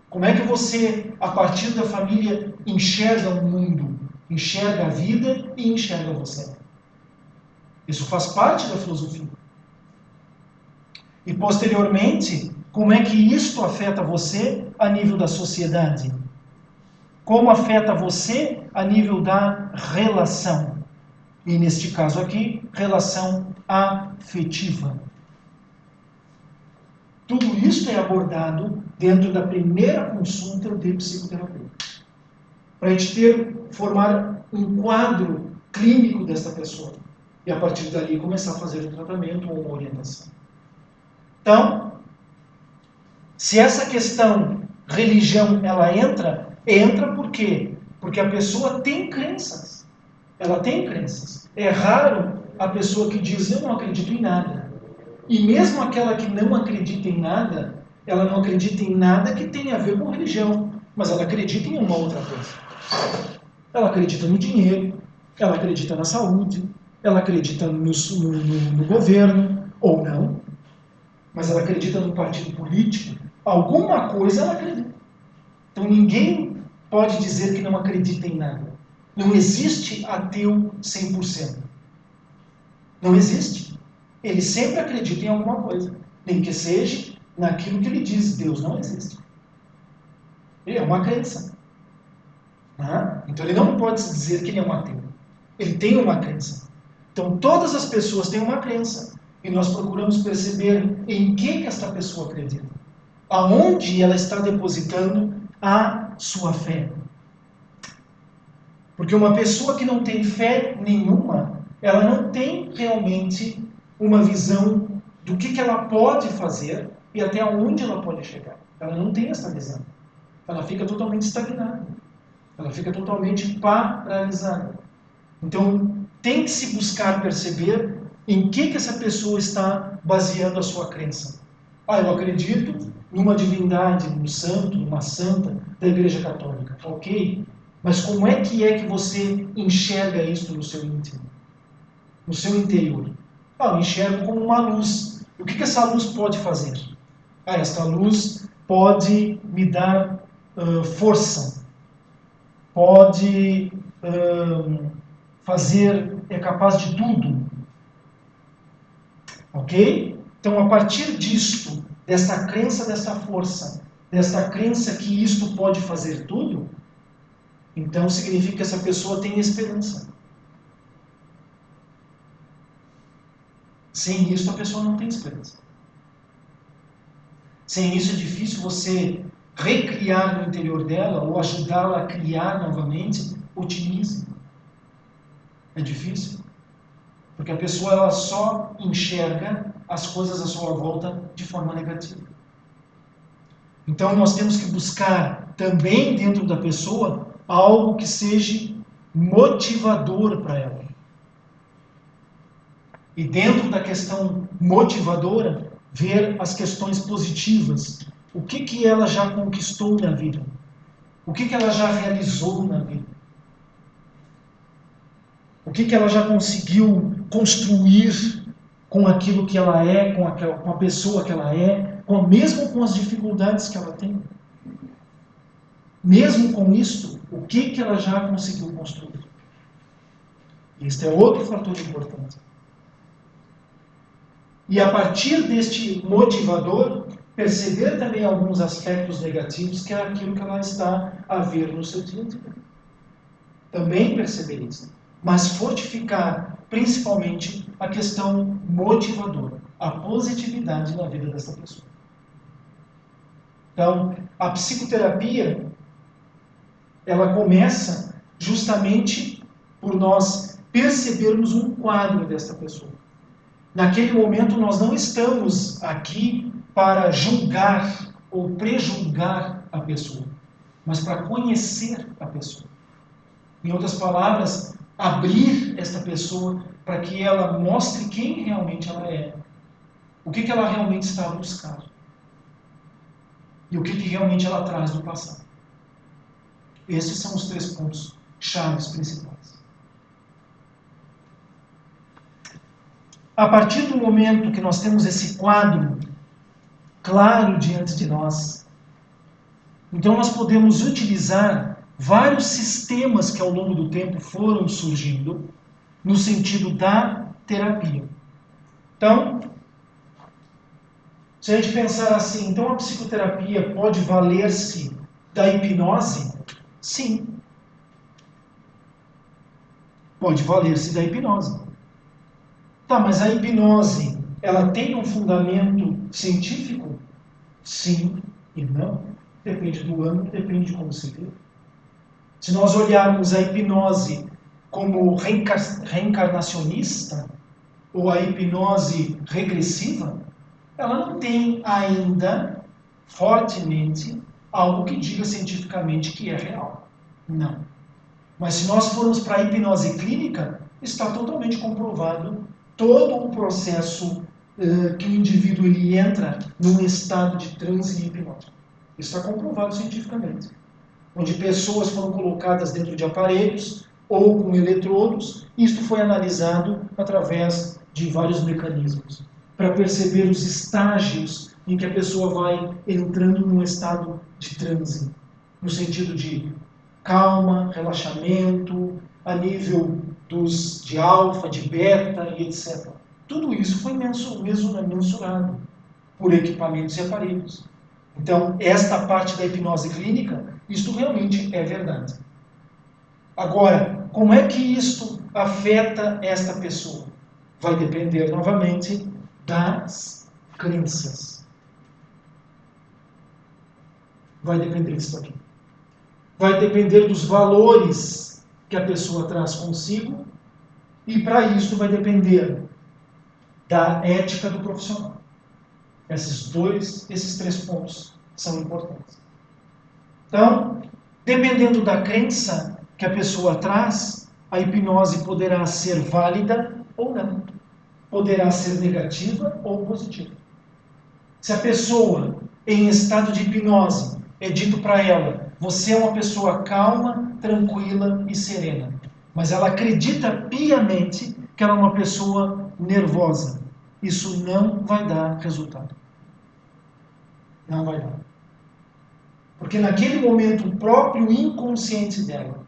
S1: Como é que você, a partir da família, enxerga o mundo, enxerga a vida e enxerga você? Isso faz parte da filosofia. E, posteriormente, como é que isto afeta você a nível da sociedade? Como afeta você a nível da relação? E, neste caso aqui, relação afetiva. Tudo isso é abordado dentro da primeira consulta de psicoterapia. Para a gente formar um quadro clínico dessa pessoa. E, a partir dali, começar a fazer um tratamento ou uma orientação. Então, se essa questão religião ela entra por quê? Porque a pessoa tem crenças. Ela tem crenças. É raro a pessoa que diz eu não acredito em nada. E mesmo aquela que não acredita em nada, ela não acredita em nada que tenha a ver com religião, mas ela acredita em uma outra coisa. Ela acredita no dinheiro, ela acredita na saúde, ela acredita no governo, ou não, mas ela acredita no partido político, alguma coisa ela acredita. Então ninguém pode dizer que não acredita em nada. Não existe ateu 100%. Não existe. Ele sempre acredita em alguma coisa, nem que seja naquilo que ele diz. Deus não existe. Ele é uma crença. Então ele não pode se dizer que ele é um ateu. Ele tem uma crença. Então todas as pessoas têm uma crença. E nós procuramos perceber em que esta pessoa acredita. Aonde ela está depositando a sua fé. Porque uma pessoa que não tem fé nenhuma, ela não tem realmente uma visão do que ela pode fazer e até onde ela pode chegar. Ela não tem essa visão. Ela fica totalmente estagnada. Ela fica totalmente paralisada. Então, tem que se buscar perceber em que essa pessoa está baseando a sua crença. Eu acredito numa divindade, num santo, numa santa da Igreja Católica. Ok, mas como é que você enxerga isso no seu íntimo? No seu interior? Eu enxergo como uma luz. O que essa luz pode fazer? Esta luz pode me dar força. Pode fazer, é capaz de tudo. Ok? Então, a partir disto, dessa crença, dessa força, dessa crença que isto pode fazer tudo, então significa que essa pessoa tem esperança. Sem isso, a pessoa não tem esperança. Sem isso, é difícil você recriar no interior dela ou ajudá-la a criar novamente otimismo. É difícil. Porque a pessoa ela só enxerga as coisas à sua volta de forma negativa. Então nós temos que buscar também dentro da pessoa algo que seja motivador para ela. E dentro da questão motivadora, ver as questões positivas. O que ela já conquistou na vida? O que ela já realizou na vida? O que ela já conseguiu construir com aquilo que ela é, com a pessoa que ela é, mesmo com as dificuldades que ela tem? Mesmo com isso, o que ela já conseguiu construir? Este é outro fator importante. E a partir deste motivador, perceber também alguns aspectos negativos, que é aquilo que ela está a ver no seu dia a dia. Também perceber isso. Mas fortificar, principalmente, a questão motivadora, a positividade na vida dessa pessoa. Então, a psicoterapia, ela começa justamente por nós percebermos um quadro desta pessoa. Naquele momento, nós não estamos aqui para julgar ou prejulgar a pessoa, mas para conhecer a pessoa. Em outras palavras, abrir esta pessoa para que ela mostre quem realmente ela é. O que ela realmente está a buscar. e o que realmente ela traz do passado. Esses são os 3 pontos chaves principais. A partir do momento que nós temos esse quadro claro diante de nós, então nós podemos utilizar vários sistemas que ao longo do tempo foram surgindo no sentido da terapia. Então, se a gente pensar assim, então a psicoterapia pode valer-se da hipnose? Sim. Pode valer-se da hipnose. Tá, mas a hipnose, ela tem um fundamento científico? Sim e não. Depende do âmbito, depende de como se vê. Se nós olharmos a hipnose como reencarnacionista, ou a hipnose regressiva, ela não tem ainda, fortemente, algo que diga cientificamente que é real. Não. Mas se nós formos para a hipnose clínica, está totalmente comprovado todo o processo que o indivíduo ele entra num estado de transe hipnótico. Isso está comprovado cientificamente. Onde pessoas foram colocadas dentro de aparelhos ou com eletrodos, isto foi analisado através de vários mecanismos, para perceber os estágios em que a pessoa vai entrando num estado de transe, no sentido de calma, relaxamento, a nível de alfa, de beta e etc. Tudo isso foi mensurado por equipamentos e aparelhos. Então, esta parte da hipnose clínica, isto realmente é verdade. Agora, como é que isto afeta esta pessoa? Vai depender, novamente, das crenças. Vai depender disso aqui. Vai depender dos valores que a pessoa traz consigo e, para isso, vai depender da ética do profissional. Esses 3 pontos são importantes. Então, dependendo da crença que a pessoa traz, a hipnose poderá ser válida ou não. Poderá ser negativa ou positiva. Se a pessoa, em estado de hipnose, é dito para ela, você é uma pessoa calma, tranquila e serena, mas ela acredita piamente que ela é uma pessoa nervosa, isso não vai dar resultado. Não vai dar. Porque naquele momento o próprio inconsciente dela,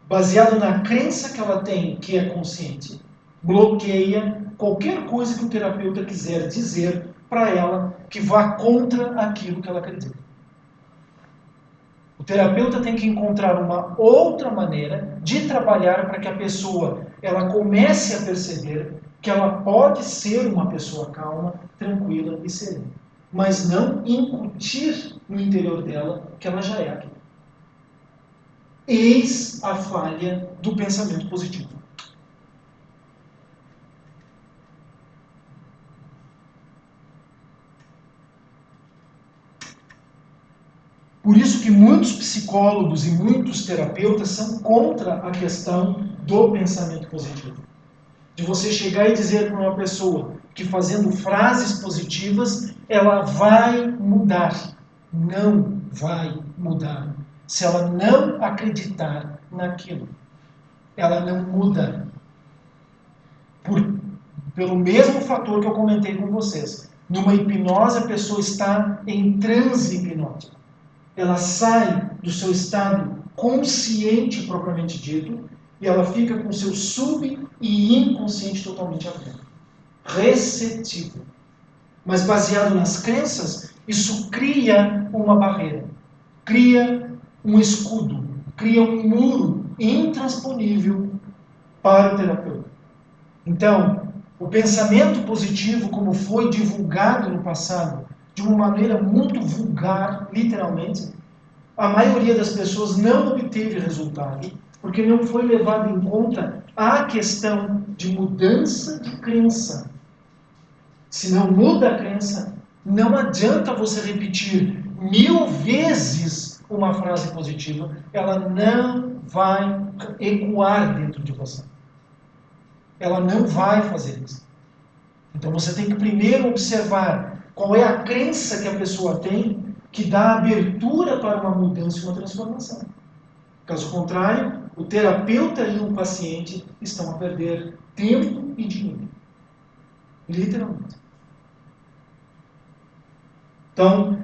S1: baseado na crença que ela tem, que é consciente, bloqueia qualquer coisa que o terapeuta quiser dizer para ela que vá contra aquilo que ela acredita. O terapeuta tem que encontrar uma outra maneira de trabalhar para que a pessoa ela comece a perceber que ela pode ser uma pessoa calma, tranquila e serena, mas não incutir no interior dela que ela já é aquilo. Eis a falha do pensamento positivo. Por isso que muitos psicólogos e muitos terapeutas são contra a questão do pensamento positivo. De você chegar e dizer para uma pessoa que fazendo frases positivas, ela vai mudar. Não vai mudar. Se ela não acreditar naquilo, ela não muda. Pelo mesmo fator que eu comentei com vocês. Numa hipnose, a pessoa está em transe hipnótico. Ela sai do seu estado consciente, propriamente dito, e ela fica com seu sub e inconsciente totalmente aberto. Receptivo. Mas baseado nas crenças, isso cria uma barreira, cria um escudo, cria um muro intransponível para o terapeuta. Então, o pensamento positivo, como foi divulgado no passado, de uma maneira muito vulgar, literalmente, a maioria das pessoas não obteve resultado, porque não foi levado em conta a questão de mudança de crença. Se não muda a crença, não adianta você repetir 1000 vezes uma frase positiva, ela não vai ecoar dentro de você. Ela não vai fazer isso. Então você tem que primeiro observar qual é a crença que a pessoa tem que dá abertura para uma mudança e uma transformação. Caso contrário, o terapeuta e o paciente estão a perder tempo e dinheiro. Literalmente. Então,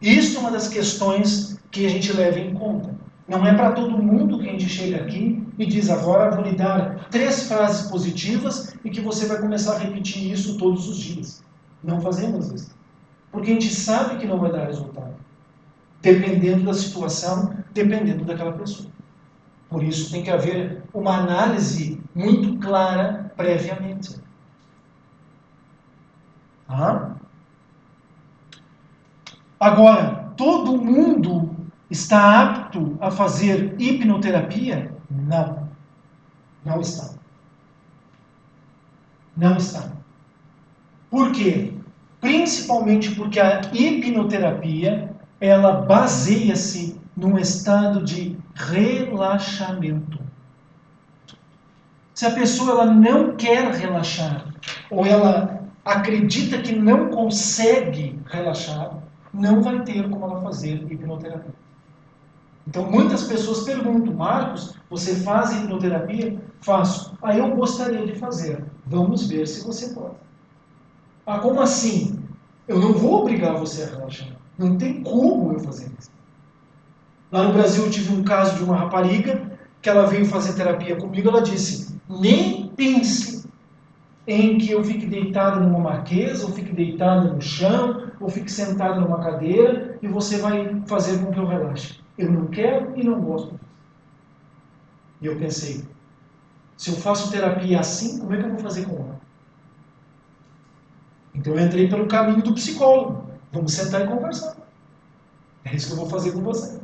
S1: isso é uma das questões que a gente leva em conta. Não é para todo mundo que a gente chega aqui e diz, agora vou lhe dar 3 frases positivas e que você vai começar a repetir isso todos os dias. Não fazemos isso. Porque a gente sabe que não vai dar resultado. Dependendo da situação, dependendo daquela pessoa. Por isso tem que haver uma análise muito clara previamente. Tá? Agora, todo mundo está apto a fazer hipnoterapia? Não. Não está. Não está. Por quê? Principalmente porque a hipnoterapia, ela baseia-se num estado de relaxamento. Se a pessoa ela não quer relaxar, ou ela acredita que não consegue relaxar, não vai ter como ela fazer hipnoterapia. Então, muitas pessoas perguntam, Marcos, você faz hipnoterapia? Faço. Aí eu gostaria de fazer. Vamos ver se você pode. Ah, como assim? Eu não vou obrigar você a relaxar. Não tem como eu fazer isso. Lá no Brasil eu tive um caso de uma rapariga que ela veio fazer terapia comigo, ela disse, nem pense em que eu fique deitada numa marquesa, ou fique deitada no chão, ou fique sentada numa cadeira e você vai fazer com que eu relaxe. Eu não quero e não gosto disso. E eu pensei, se eu faço terapia assim, como é que eu vou fazer com ela? Então eu entrei pelo caminho do psicólogo. Vamos sentar e conversar. É isso que eu vou fazer com você.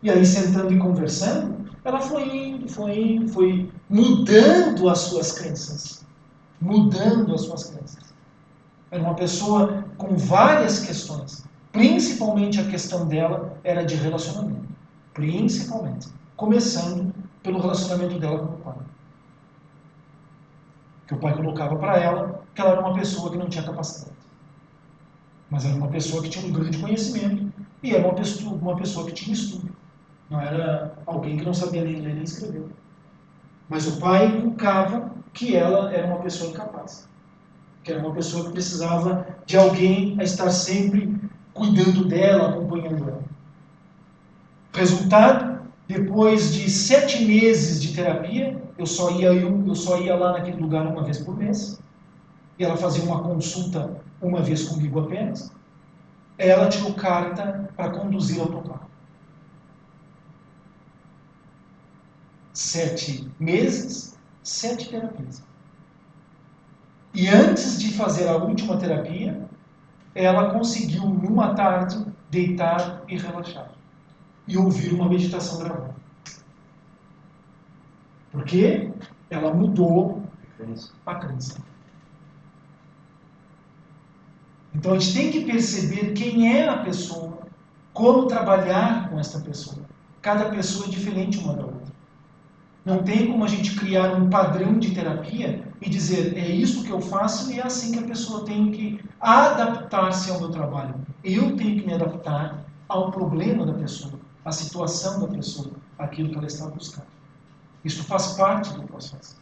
S1: E aí, sentando e conversando, ela foi mudando as suas crenças. Mudando as suas crenças. Era uma pessoa com várias questões. Principalmente a questão dela era de relacionamento. Principalmente. Começando pelo relacionamento dela com o pai. Que o pai colocava para ela que ela era uma pessoa que não tinha capacidade. Mas era uma pessoa que tinha um grande conhecimento e era uma pessoa que tinha estudo. Não era alguém que não sabia nem ler nem escrever. Mas o pai inculcava que ela era uma pessoa incapaz. Que era uma pessoa que precisava de alguém a estar sempre cuidando dela, acompanhando ela. Resultado, depois de 7 meses de terapia, eu só ia lá naquele lugar uma vez por mês. E ela fazia uma consulta uma vez comigo apenas. Ela tirou carta para conduzir autocarro. 7 meses, 7 terapias. E antes de fazer a última terapia, ela conseguiu, numa tarde, deitar e relaxar. E ouvir uma meditação gravada. Porque ela mudou a crença. Então a gente tem que perceber quem é a pessoa, como trabalhar com essa pessoa. Cada pessoa é diferente uma da outra. Não tem como a gente criar um padrão de terapia e dizer, é isso que eu faço e é assim que a pessoa tem que adaptar-se ao meu trabalho. Eu tenho que me adaptar ao problema da pessoa, à situação da pessoa, àquilo que ela está buscando. Isso faz parte do processo.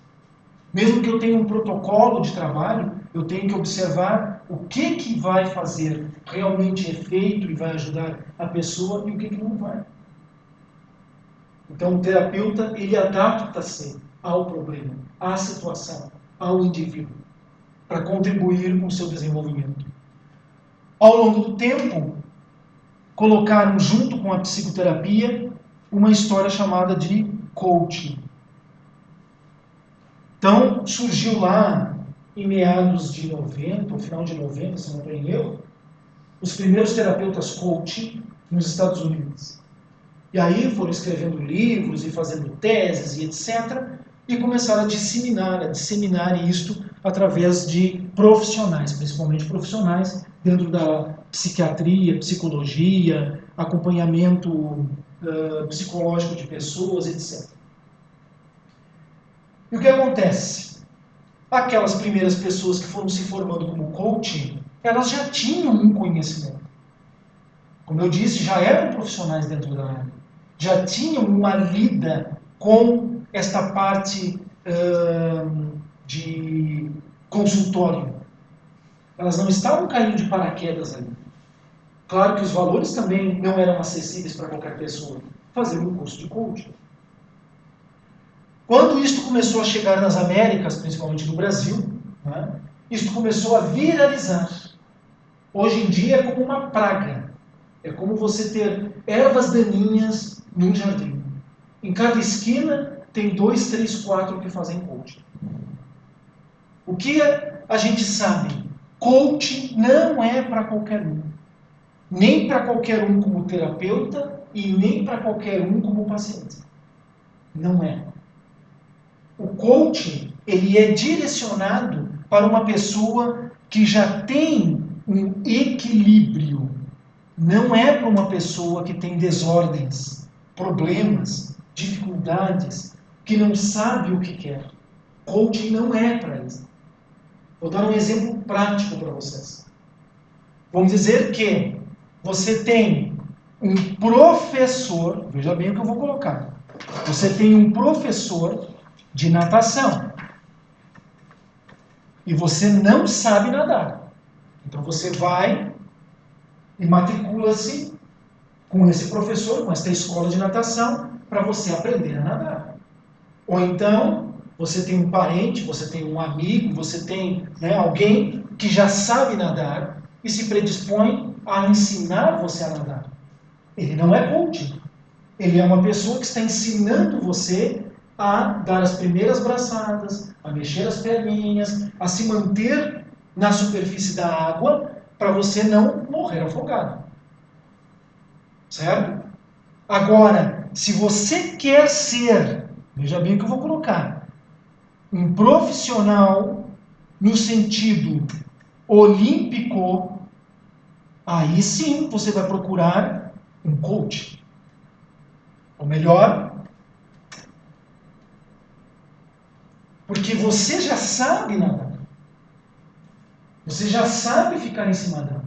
S1: Mesmo que eu tenha um protocolo de trabalho, eu tenho que observar o que vai fazer realmente efeito e vai ajudar a pessoa e o que não vai. Então, o terapeuta, ele adapta-se ao problema, à situação, ao indivíduo, para contribuir com o seu desenvolvimento. Ao longo do tempo, colocaram junto com a psicoterapia uma história chamada de coaching. Então, surgiu lá em meados de 90, ou final de 90, se não estou em erro, os primeiros terapeutas coaching nos Estados Unidos. E aí foram escrevendo livros e fazendo teses e etc. E começaram a disseminar isto através de profissionais, principalmente profissionais dentro da psiquiatria, psicologia, acompanhamento psicológico de pessoas, etc. E o que acontece? Aquelas primeiras pessoas que foram se formando como coaching, elas já tinham um conhecimento. Como eu disse, já eram profissionais dentro da área. Já tinham uma lida com esta parte de consultório. Elas não estavam caindo de paraquedas ali. Claro que os valores também não eram acessíveis para qualquer pessoa. Fazer um curso de coaching. Quando isto começou a chegar nas Américas, principalmente no Brasil, né, isto começou a viralizar. Hoje em dia é como uma praga. É como você ter ervas daninhas num jardim. Em cada esquina tem 2, 3, 4 que fazem coaching. O que a gente sabe? Coaching não é para qualquer um. Nem para qualquer um como terapeuta e nem para qualquer um como paciente. Não é. O coaching, ele é direcionado para uma pessoa que já tem um equilíbrio. Não é para uma pessoa que tem desordens, problemas, dificuldades, que não sabe o que quer. Coaching não é para isso. Vou dar um exemplo prático para vocês. Vamos dizer que você tem um professor, veja bem o que eu vou colocar. Você tem um professor de natação e você não sabe nadar. Então você vai e matricula-se com esse professor, com esta escola de natação, para você aprender a nadar. Ou então, você tem um parente, você tem um amigo, você tem alguém que já sabe nadar e se predispõe a ensinar você a nadar. Ele não é coaching. Ele é uma pessoa que está ensinando você a dar as primeiras braçadas, a mexer as perninhas, a se manter na superfície da água para você não morrer afogado. Certo? Agora, se você quer ser, veja bem o que eu vou colocar, um profissional no sentido olímpico, aí sim você vai procurar um coach. Ou melhor, porque você já sabe nadar. Você já sabe ficar em cima d'água.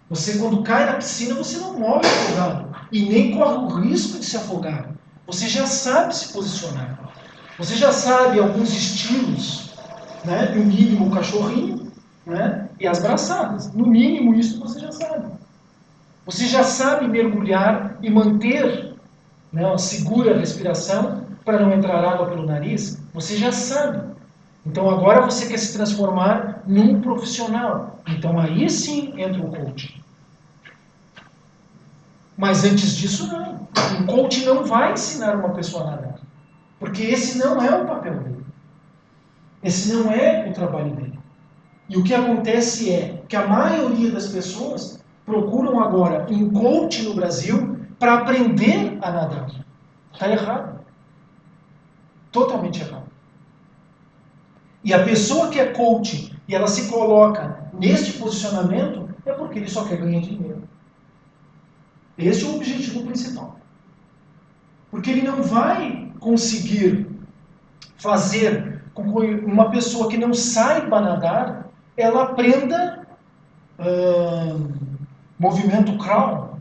S1: Você, quando cai na piscina, você não morre afogado. E nem corre o risco de se afogar. Você já sabe se posicionar. Você já sabe alguns estilos, né? No mínimo o cachorrinho, né? E as braçadas. No mínimo isso você já sabe. Você já sabe mergulhar e manter, né, segura a respiração para não entrar água pelo nariz. Você já sabe. Então agora você quer se transformar num profissional. Então aí sim entra o coaching. Mas antes disso não. O coaching não vai ensinar uma pessoa a nadar. Porque esse não é o papel dele. Esse não é o trabalho dele. E o que acontece é que a maioria das pessoas procuram agora um coach no Brasil para aprender a nadar. Está errado. Totalmente errado. E a pessoa que é coach e ela se coloca neste posicionamento é porque ele só quer ganhar dinheiro. Esse é o objetivo principal. Porque ele não vai conseguir fazer com que uma pessoa que não saiba nadar, ela aprenda movimento crawl,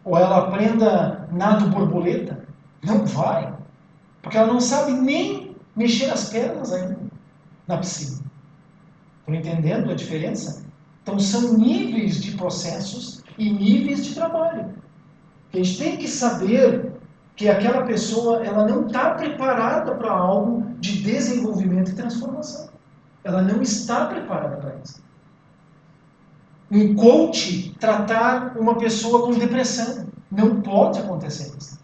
S1: ou ela aprenda nado borboleta. Não vai. Porque ela não sabe nem mexer as pernas ainda na piscina. Estão entendendo a diferença? Então são níveis de processos e níveis de trabalho. A gente tem que saber que aquela pessoa ela não está preparada para algo de desenvolvimento e transformação. Ela não está preparada para isso. Um coach tratar uma pessoa com depressão. Não pode acontecer isso.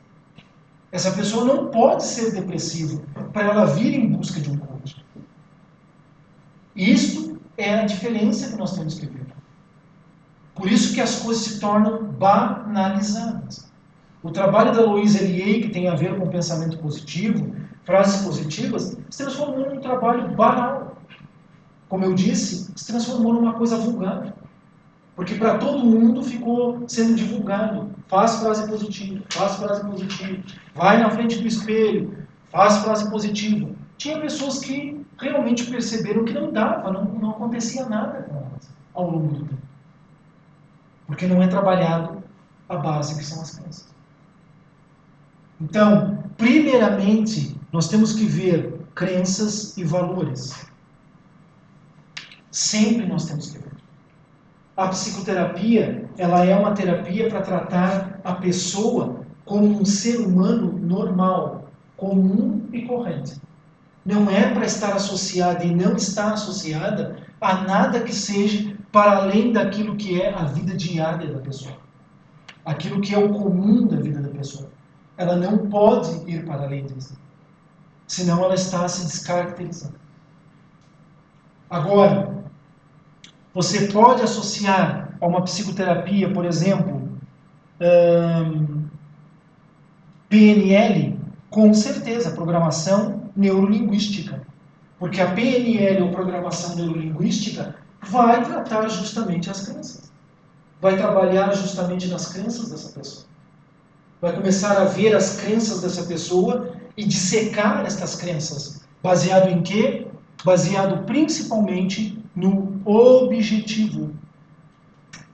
S1: Essa pessoa não pode ser depressiva para ela vir em busca de um coach. Isto é a diferença que nós temos que ver. Por isso que as coisas se tornam banalizadas. O trabalho da Louise Hay, que tem a ver com pensamento positivo, frases positivas, se transformou num trabalho banal. Como eu disse, se transformou numa coisa vulgar. Porque para todo mundo ficou sendo divulgado. Faz frase positiva, faz frase positiva. Vai na frente do espelho, faz frase positiva. Tinha pessoas que realmente perceberam que não dava, não acontecia nada com elas ao longo do tempo. porque não é trabalhado a base que são as crenças. Então, primeiramente, nós temos que ver crenças e valores. Sempre nós temos que ver. A psicoterapia, ela é uma terapia para tratar a pessoa como um ser humano normal, comum e corrente. Não é para estar associada e não está associada a nada que seja para além daquilo que é a vida diária da pessoa. Aquilo que é o comum da vida da pessoa. Ela não pode ir para além disso. Senão ela está se descaracterizando. Agora, você pode associar a uma psicoterapia, por exemplo, PNL, com certeza, programação neurolinguística. Porque a PNL, ou programação neurolinguística, vai tratar justamente as crenças. Vai trabalhar justamente nas crenças dessa pessoa. Vai começar a ver as crenças dessa pessoa e dissecar estas crenças. Baseado em quê? Baseado principalmente no objetivo.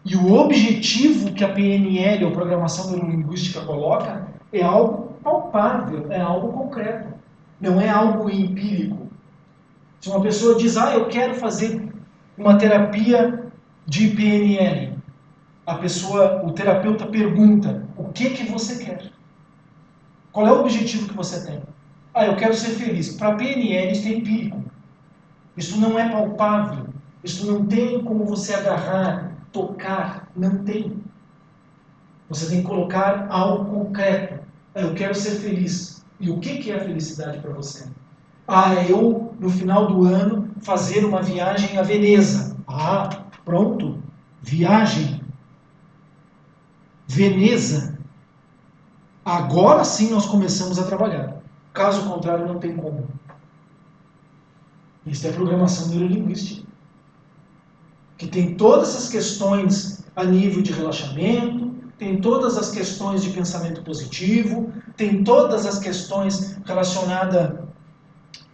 S1: E o objetivo que a PNL, ou Programação Neurolinguística, coloca é algo palpável, é algo concreto. Não é algo empírico. Se uma pessoa diz, eu quero fazer uma terapia de PNL, o terapeuta pergunta, o que você quer? Qual é o objetivo que você tem? Eu quero ser feliz. Para PNL isso é empírico. Isso não é palpável. Isso não tem como você agarrar, tocar. Não tem. Você tem que colocar algo concreto. Eu quero ser feliz. E o que é a felicidade para você? Eu, no final do ano, fazer uma viagem a Veneza. Pronto. Viagem. Veneza. Agora sim nós começamos a trabalhar. Caso contrário, não tem como. Isso é programação neurolinguística. Que tem todas as questões a nível de relaxamento, tem todas as questões de pensamento positivo, tem todas as questões relacionadas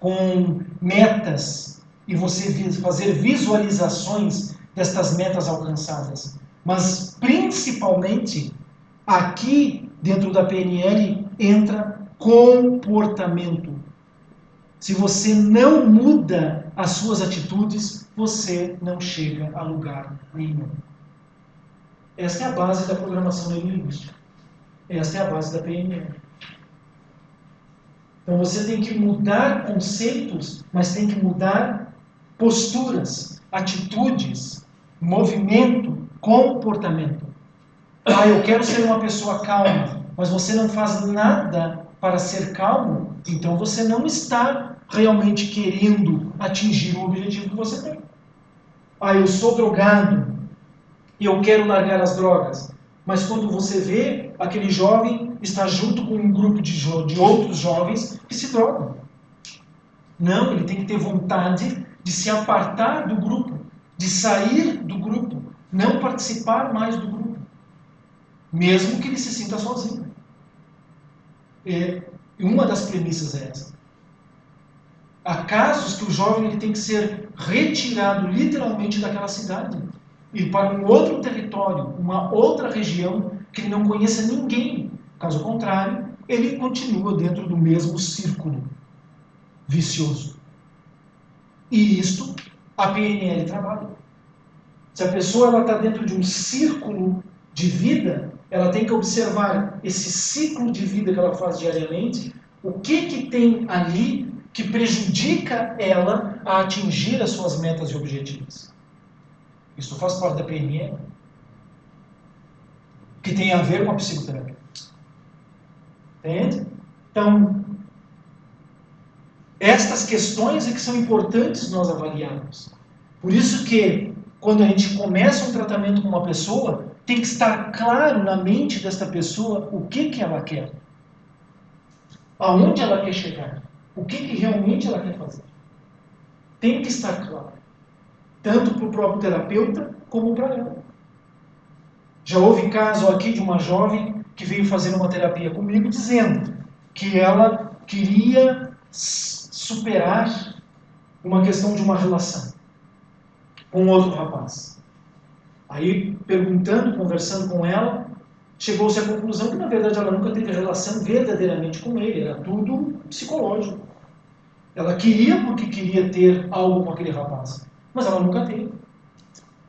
S1: com metas e você fazer visualizações destas metas alcançadas. Mas, principalmente, aqui dentro da PNL entra comportamento. Se você não muda as suas atitudes, você não chega a lugar nenhum. Esta é a base da programação neurolinguística. Esta é a base da PNL. Então você tem que mudar conceitos, mas tem que mudar posturas, atitudes, movimento, comportamento. Eu quero ser uma pessoa calma, mas você não faz nada para ser calmo, então você não está realmente querendo atingir o objetivo que você tem. Eu sou drogado e eu quero largar as drogas. Mas quando você vê, aquele jovem está junto com um grupo de outros jovens que se drogam. Não, ele tem que ter vontade de se apartar do grupo, de sair do grupo, não participar mais do grupo, mesmo que ele se sinta sozinho. Uma das premissas é essa. Há casos que o jovem ele tem que ser retirado literalmente daquela cidade, ir para um outro território, uma outra região, que ele não conheça ninguém. Caso contrário, ele continua dentro do mesmo círculo vicioso. E isto a PNL trabalha. Se a pessoa está dentro de um círculo de vida, ela tem que observar esse ciclo de vida que ela faz diariamente, o que tem ali que prejudica ela a atingir as suas metas e objetivos. Isso faz parte da PNL, que tem a ver com a psicoterapia. Entende? Então, estas questões é que são importantes nós avaliarmos. Por isso que, quando a gente começa um tratamento com uma pessoa, tem que estar claro na mente desta pessoa o que ela quer. Aonde ela quer chegar. O que realmente ela quer fazer. Tem que estar claro. Tanto para o próprio terapeuta, como para ela. Já houve caso aqui de uma jovem que veio fazer uma terapia comigo, dizendo que ela queria superar uma questão de uma relação com outro rapaz. Aí, perguntando, conversando com ela, chegou-se à conclusão que, na verdade, ela nunca teve relação verdadeiramente com ele, era tudo psicológico. Ela queria porque queria ter algo com aquele rapaz, mas ela nunca teve.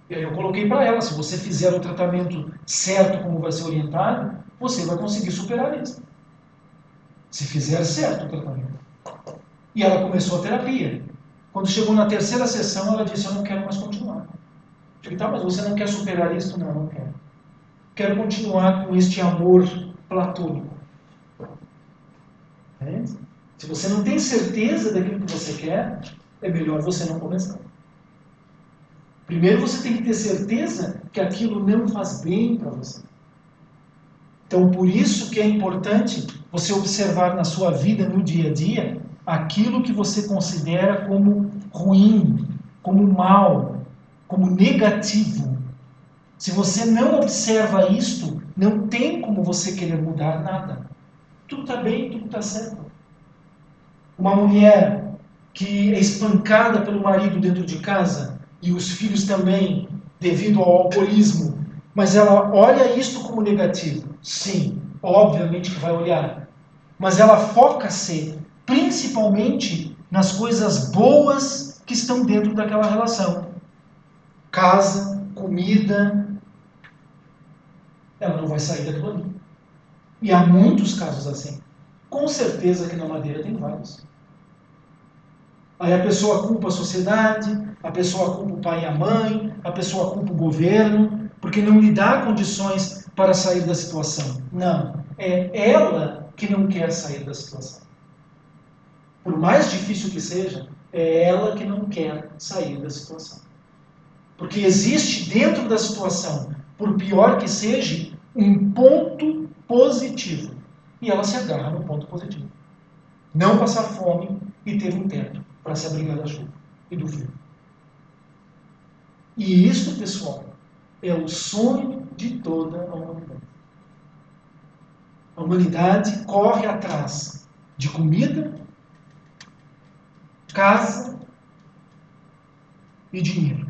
S1: E aí eu coloquei para ela, se você fizer o tratamento certo, como vai ser orientado, você vai conseguir superar isso. Se fizer certo o tratamento. E ela começou a terapia. Quando chegou na terceira sessão, ela disse, eu não quero mais continuar. Eu disse, tá, mas você não quer superar isso? Não, não quero. Quero continuar com este amor platônico. É? Se você não tem certeza daquilo que você quer, é melhor você não começar. Primeiro você tem que ter certeza que aquilo não faz bem para você. Então, por isso que é importante você observar na sua vida, no dia a dia, aquilo que você considera como ruim, como mal, como negativo. Se você não observa isto, não tem como você querer mudar nada. Tudo está bem, tudo está certo. Uma mulher que é espancada pelo marido dentro de casa, e os filhos também, devido ao alcoolismo, mas ela olha isto como negativo. Sim, obviamente que vai olhar. Mas ela foca-se principalmente nas coisas boas que estão dentro daquela relação. Casa, comida. Ela não vai sair daquilo ali. E há muitos casos assim. Com certeza que na Madeira tem vários. Aí a pessoa culpa a sociedade, a pessoa culpa o pai e a mãe, a pessoa culpa o governo, porque não lhe dá condições para sair da situação. Não, é ela que não quer sair da situação. Por mais difícil que seja, é ela que não quer sair da situação. Porque existe dentro da situação, por pior que seja, um ponto positivo. E ela se agarra no ponto positivo. Não passar fome e ter um teto para se abrigar da chuva e do frio. E isto, pessoal, é o sonho de toda a humanidade. A humanidade corre atrás de comida, casa e dinheiro.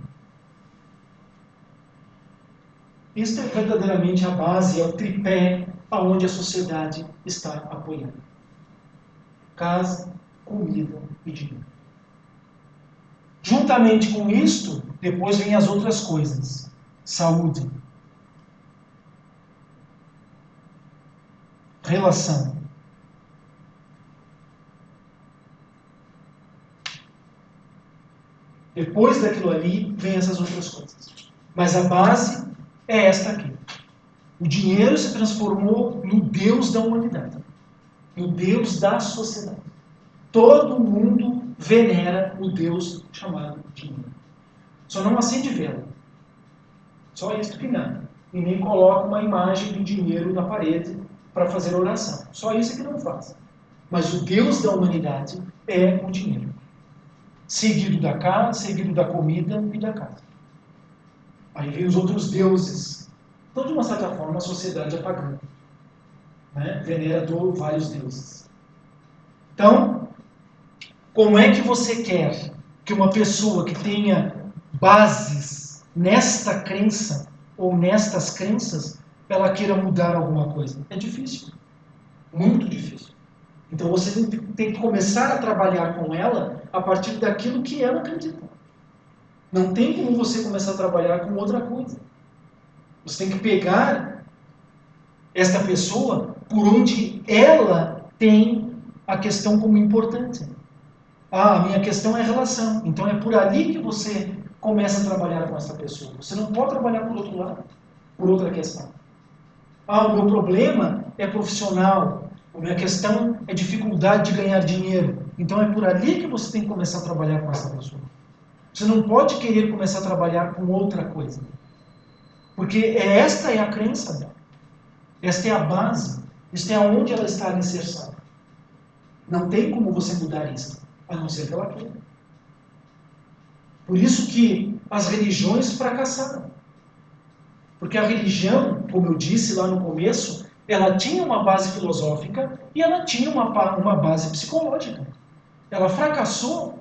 S1: Isto é verdadeiramente a base, é o tripé aonde a sociedade está apoiando. Casa, comida e dinheiro. Juntamente com isto, depois vem as outras coisas. Saúde. Relação. Depois daquilo ali, vem essas outras coisas. Mas a base é esta aqui. O dinheiro se transformou no Deus da humanidade. No Deus da sociedade. Todo mundo venera o Deus chamado dinheiro. Só não acende vela. Só isso que não. E nem coloca uma imagem do dinheiro na parede para fazer oração. Só isso que não faz. Mas o Deus da humanidade é o dinheiro. Seguido da casa, seguido da comida e da casa. Aí vem os outros deuses. Então, de uma certa forma, a sociedade é pagã. Né? Venera vários deuses. Então, como é que você quer que uma pessoa que tenha bases nesta crença ou nestas crenças, ela queira mudar alguma coisa? É difícil. Muito difícil. Então você tem que começar a trabalhar com ela a partir daquilo que ela acredita. Não tem como você começar a trabalhar com outra coisa. Você tem que pegar esta pessoa por onde ela tem a questão como importante. Ah, a minha questão é a relação. Então é por ali que você começa a trabalhar com essa pessoa. Você não pode trabalhar por outro lado, por outra questão. Ah, o meu problema é profissional. A minha questão é dificuldade de ganhar dinheiro. Então é por ali que você tem que começar a trabalhar com essa pessoa. Você não pode querer começar a trabalhar com outra coisa. Porque esta é a crença dela. Esta é a base. Esta é aonde ela está alicerçada. Não tem como você mudar isso, a não ser que ela queira. Por isso que as religiões fracassaram. Porque a religião, como eu disse lá no começo, ela tinha uma base filosófica e ela tinha uma base psicológica. Ela fracassou.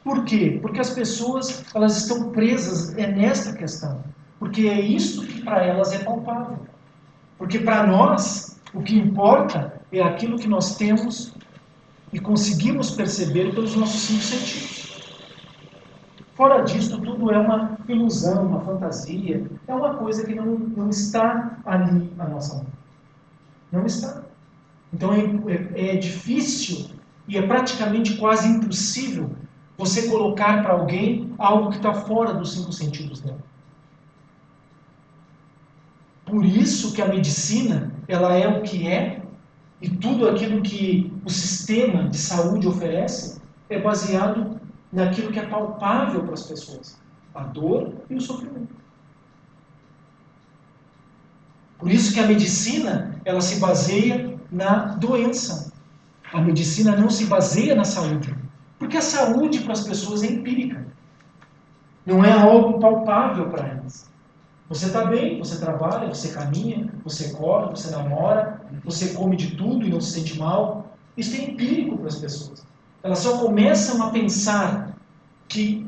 S1: Por quê? Porque as pessoas elas estão presas nesta questão. Porque é isso que para elas é palpável. Porque para nós, o que importa é aquilo que nós temos e conseguimos perceber pelos nossos 5 sentidos. Fora disso, tudo é uma ilusão, uma fantasia, é uma coisa que não está ali à nossa mão. Não está. Então é difícil e é praticamente quase impossível você colocar para alguém algo que está fora dos 5 sentidos dela. Por isso que a medicina, ela é o que é, e tudo aquilo que o sistema de saúde oferece é baseado naquilo que é palpável para as pessoas, a dor e o sofrimento. Por isso que a medicina, ela se baseia na doença. A medicina não se baseia na saúde, porque a saúde para as pessoas é empírica. Não é algo palpável para elas. Você está bem, você trabalha, você caminha, você corre, você namora, você come de tudo e não se sente mal. Isso é empírico para as pessoas. Elas só começam a pensar que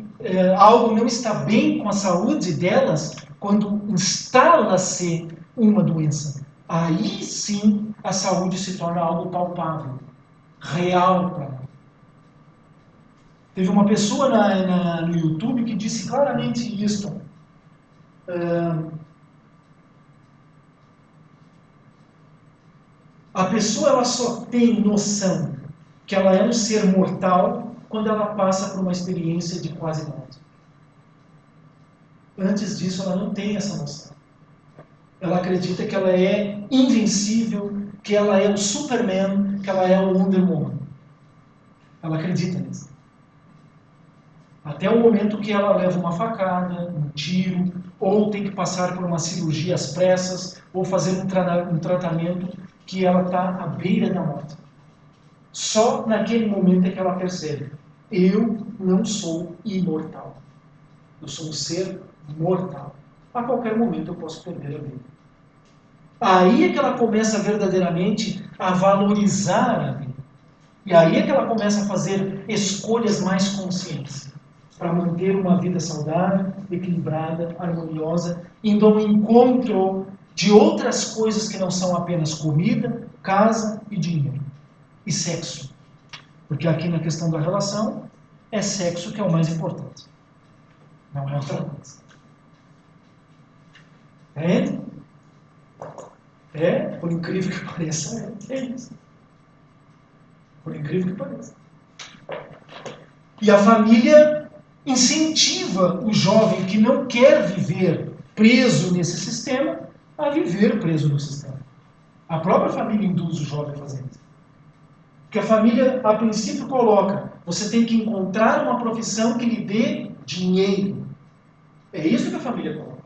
S1: algo não está bem com a saúde delas quando instala-se uma doença. Aí sim a saúde se torna algo palpável, real para ela. Teve uma pessoa no YouTube que disse claramente isto. A pessoa ela só tem noção que ela é um ser mortal quando ela passa por uma experiência de quase morte. Antes disso, ela não tem essa noção. Ela acredita que ela é invencível, que ela é o Superman, que ela é o Wonder Woman. Ela acredita nisso. Até o momento que ela leva uma facada, um tiro, ou tem que passar por uma cirurgia às pressas, ou fazer um tratamento que ela está à beira da morte. Só naquele momento é que ela percebe: eu não sou imortal. Eu sou um ser mortal. A qualquer momento eu posso perder a vida. Aí é que ela começa verdadeiramente a valorizar a vida. E aí é que ela começa a fazer escolhas mais conscientes para manter uma vida saudável, equilibrada, harmoniosa, indo ao encontro de outras coisas que não são apenas comida, casa e dinheiro. E sexo. Porque aqui na questão da relação, é sexo que é o mais importante. Não é outra coisa. Entende? Por incrível que pareça, é isso. Por incrível que pareça. E a família incentiva o jovem que não quer viver preso nesse sistema a viver preso no sistema. A própria família induz o jovem a fazer isso. Porque a família, a princípio, coloca: você tem que encontrar uma profissão que lhe dê dinheiro. É isso que a família coloca.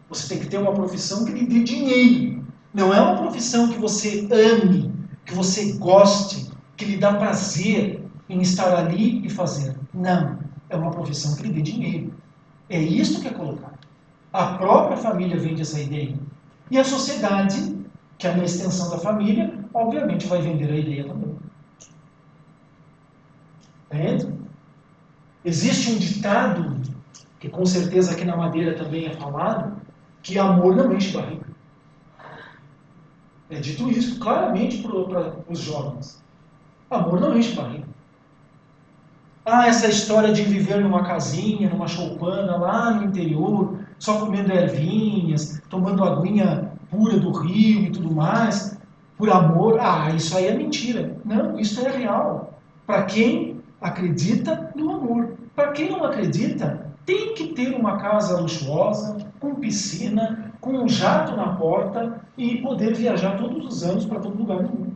S1: Você tem que ter uma profissão que lhe dê dinheiro. Não é uma profissão que você ame, que você goste, que lhe dá prazer em estar ali e fazer. Não. É uma profissão que lhe dê dinheiro. É isso que é colocado. A própria família vende essa ideia. E a sociedade, que é uma extensão da família, obviamente vai vender a ideia também. Entende? Existe um ditado, que com certeza aqui na Madeira também é falado, que amor não enche barriga. É dito isso claramente para os jovens. Amor não enche barriga. Essa história de viver numa casinha, numa choupana lá no interior, só comendo ervinhas, tomando aguinha pura do rio e tudo mais, por amor, isso aí é mentira. Não, isso é real. Para quem acredita no amor. Para quem não acredita, tem que ter uma casa luxuosa, com piscina, com um jato na porta e poder viajar todos os anos para todo lugar do mundo.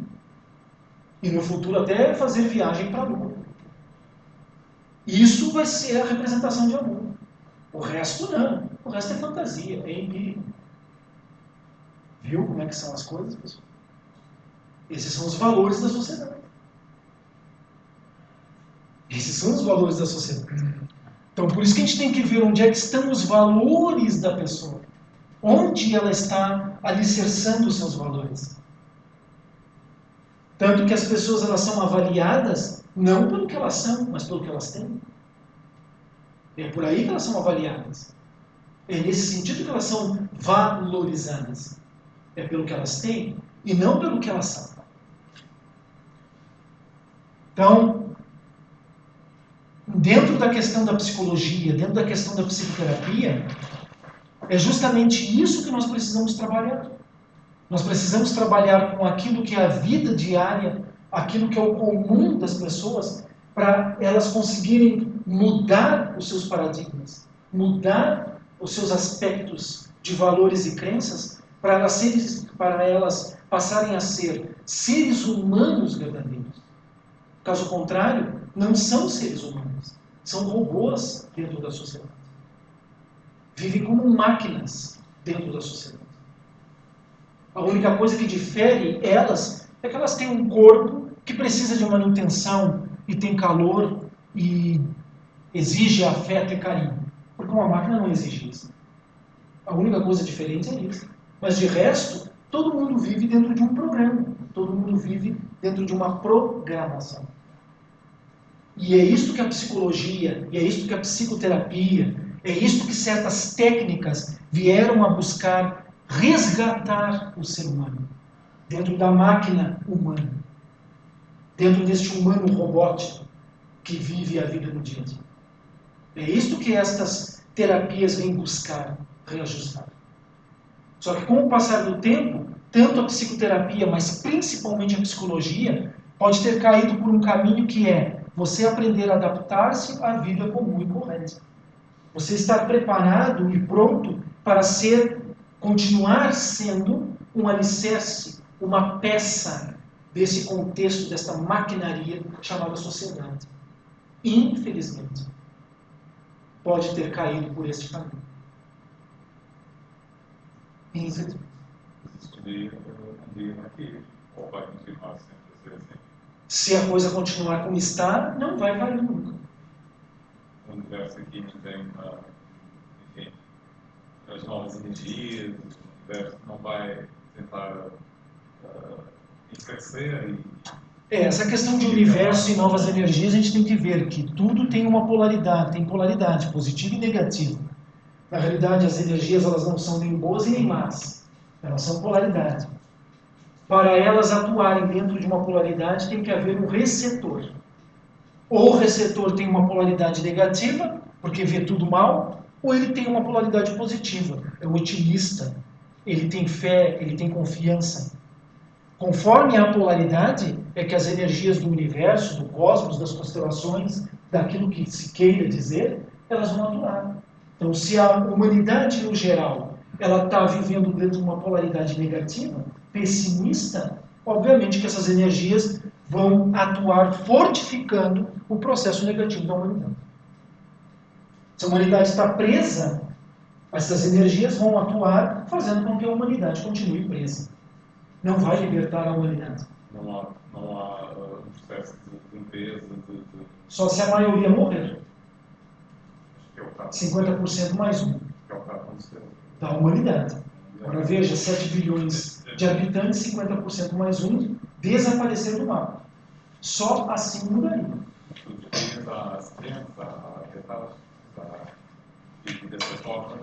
S1: E no futuro até fazer viagem para a Lua. Isso vai ser a representação de amor. O resto não. O resto é fantasia, é empírico. Viu como é que são as coisas, pessoal? Esses são os valores da sociedade. Esses são os valores da sociedade. Então, por isso que a gente tem que ver onde é que estão os valores da pessoa. Onde ela está alicerçando os seus valores. Tanto que as pessoas elas são avaliadas não pelo que elas são, mas pelo que elas têm. É por aí que elas são avaliadas. É nesse sentido que elas são valorizadas. É pelo que elas têm e não pelo que elas são. Então, dentro da questão da psicologia, dentro da questão da psicoterapia, é justamente isso que nós precisamos trabalhar. Nós precisamos trabalhar com aquilo que é a vida diária, aquilo que é o comum das pessoas, para elas conseguirem mudar os seus paradigmas, mudar os seus aspectos de valores e crenças, para elas passarem a ser seres humanos verdadeiros. Caso contrário, não são seres humanos, são robôs dentro da sociedade. Vivem como máquinas dentro da sociedade. A única coisa que difere elas é que elas têm um corpo que precisa de manutenção e tem calor e exige afeto e carinho. Porque uma máquina não exige isso. A única coisa diferente é isso. Mas de resto, todo mundo vive dentro de um programa. Todo mundo vive dentro de uma programação. E é isto que a psicologia, e é isto que a psicoterapia, é isto que certas técnicas vieram a buscar resgatar o ser humano, dentro da máquina humana, dentro deste humano robótico que vive a vida no dia a dia. É isto que estas terapias vêm buscar reajustar. Só que com o passar do tempo, tanto a psicoterapia, mas principalmente a psicologia, pode ter caído por um caminho que é você aprender a adaptar-se à vida comum e correta. Você estar preparado e pronto para continuar sendo um alicerce, uma peça desse contexto, desta maquinaria chamada sociedade. Infelizmente, pode ter caído por este caminho. Infelizmente.
S2: Ou vai continuar sempre a ser assim?
S1: Se a coisa continuar como está, não vai cair nunca.
S2: O universo aqui não tem uma, enfim, as novas energias, o universo não vai tentar enfraquecer e...
S1: Essa questão de universo e novas energias, a gente tem que ver que tudo tem uma polaridade, tem polaridade, positiva e negativa. Na realidade, as energias elas não são nem boas e nem más. Elas são polaridade. Para elas atuarem dentro de uma polaridade, tem que haver um receptor. Ou o receptor tem uma polaridade negativa, porque vê tudo mal, ou ele tem uma polaridade positiva, é o otimista, ele tem fé, ele tem confiança. Conforme a polaridade, é que as energias do universo, do cosmos, das constelações, daquilo que se queira dizer, elas vão atuar. Então, se a humanidade, no geral, ela está vivendo dentro de uma polaridade negativa, pessimista, obviamente que essas energias vão atuar fortificando o processo negativo da humanidade. Se a humanidade está presa, essas energias vão atuar fazendo com que a humanidade continue presa. Não vai libertar a humanidade.
S2: Não há um processo de limpeza,
S1: Só se a maioria morrer.
S2: Acho que é o caso.
S1: 50% mais um.
S2: Que é o caso aconteceu.
S1: Da humanidade. Agora veja, 7 bilhões de habitantes, 50% mais um, desapareceram do mapa. Só assim mudaria.
S2: Os dias há acidentes, há etapas, e dessa forma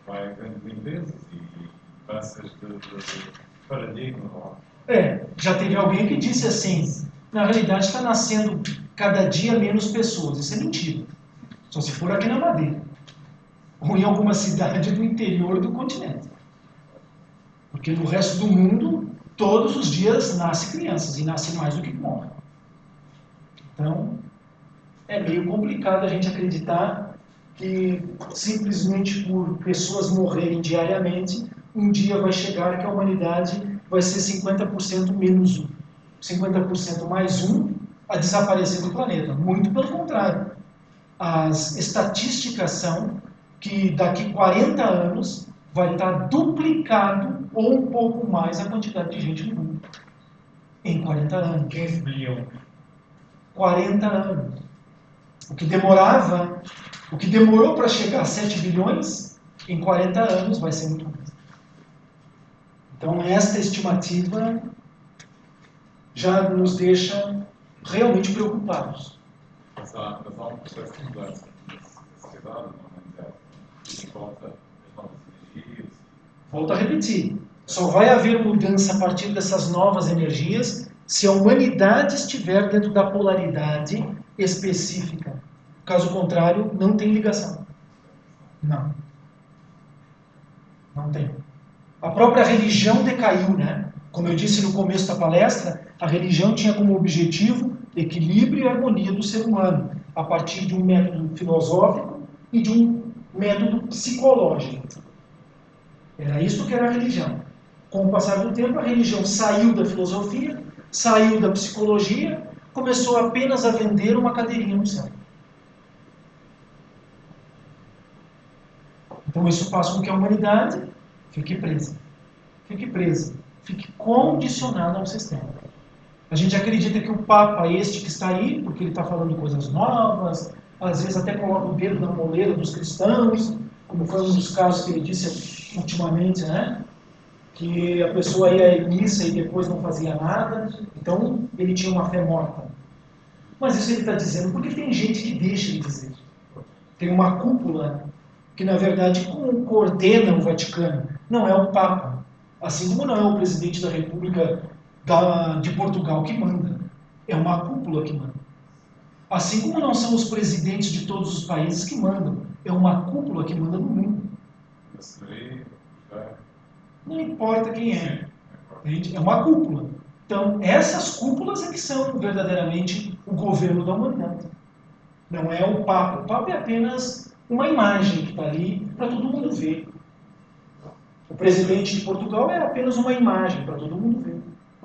S2: vai havendo limpezas e mudanças de paradigma.
S1: Já teve alguém que disse assim, na realidade está nascendo cada dia menos pessoas. Isso é mentira. Só se for aqui na Madeira. Ou em alguma cidade do interior do continente. Porque no resto do mundo, todos os dias nascem crianças, e nascem mais do que morrem. Então, é meio complicado a gente acreditar que simplesmente por pessoas morrerem diariamente, um dia vai chegar que a humanidade vai ser 50% menos um. 50% mais um a desaparecer do planeta. Muito pelo contrário. As estatísticas são que daqui 40 anos vai estar duplicado ou um pouco mais a quantidade de gente no mundo. Em 40 anos.
S3: 15 bilhões.
S1: 40 anos. O que demorou para chegar a 7 bilhões, em 40 anos vai ser muito mais. Então, esta estimativa já nos deixa realmente preocupados.
S2: Mas há um processo de mudança na sociedade, na humanidade, que volta
S1: Volto a repetir, só vai haver mudança a partir dessas novas energias se a humanidade estiver dentro da polaridade específica. Caso contrário, não tem ligação. Não. Não tem. A própria religião decaiu, né? Como eu disse no começo da palestra, a religião tinha como objetivo equilíbrio e harmonia do ser humano, a partir de um método filosófico e de um método psicológico. Era isso que era a religião. Com o passar do tempo, a religião saiu da filosofia, saiu da psicologia, começou apenas a vender uma cadeirinha no céu. Então isso faz com que a humanidade fique presa. Fique presa. Fique condicionada ao sistema. A gente acredita que o Papa é este que está aí, porque ele está falando coisas novas, às vezes até coloca o dedo na moleira dos cristãos, como foi um dos casos que ele disse ultimamente, né? Que a pessoa ia à missa e depois não fazia nada, então ele tinha uma fé morta. Mas isso ele está dizendo porque tem gente que deixa de dizer. Tem uma cúpula que, na verdade, coordena o Vaticano. Não é o Papa. Assim como não é o presidente da República de Portugal que manda. É uma cúpula que manda. Assim como não são os presidentes de todos os países que mandam. É uma cúpula que manda no mundo. Não importa quem é. Entende? É uma cúpula. Então, essas cúpulas é que são verdadeiramente o governo da humanidade. Não é o Papa. O Papa é apenas uma imagem que está ali para todo mundo ver. O presidente de Portugal é apenas uma imagem para todo mundo ver.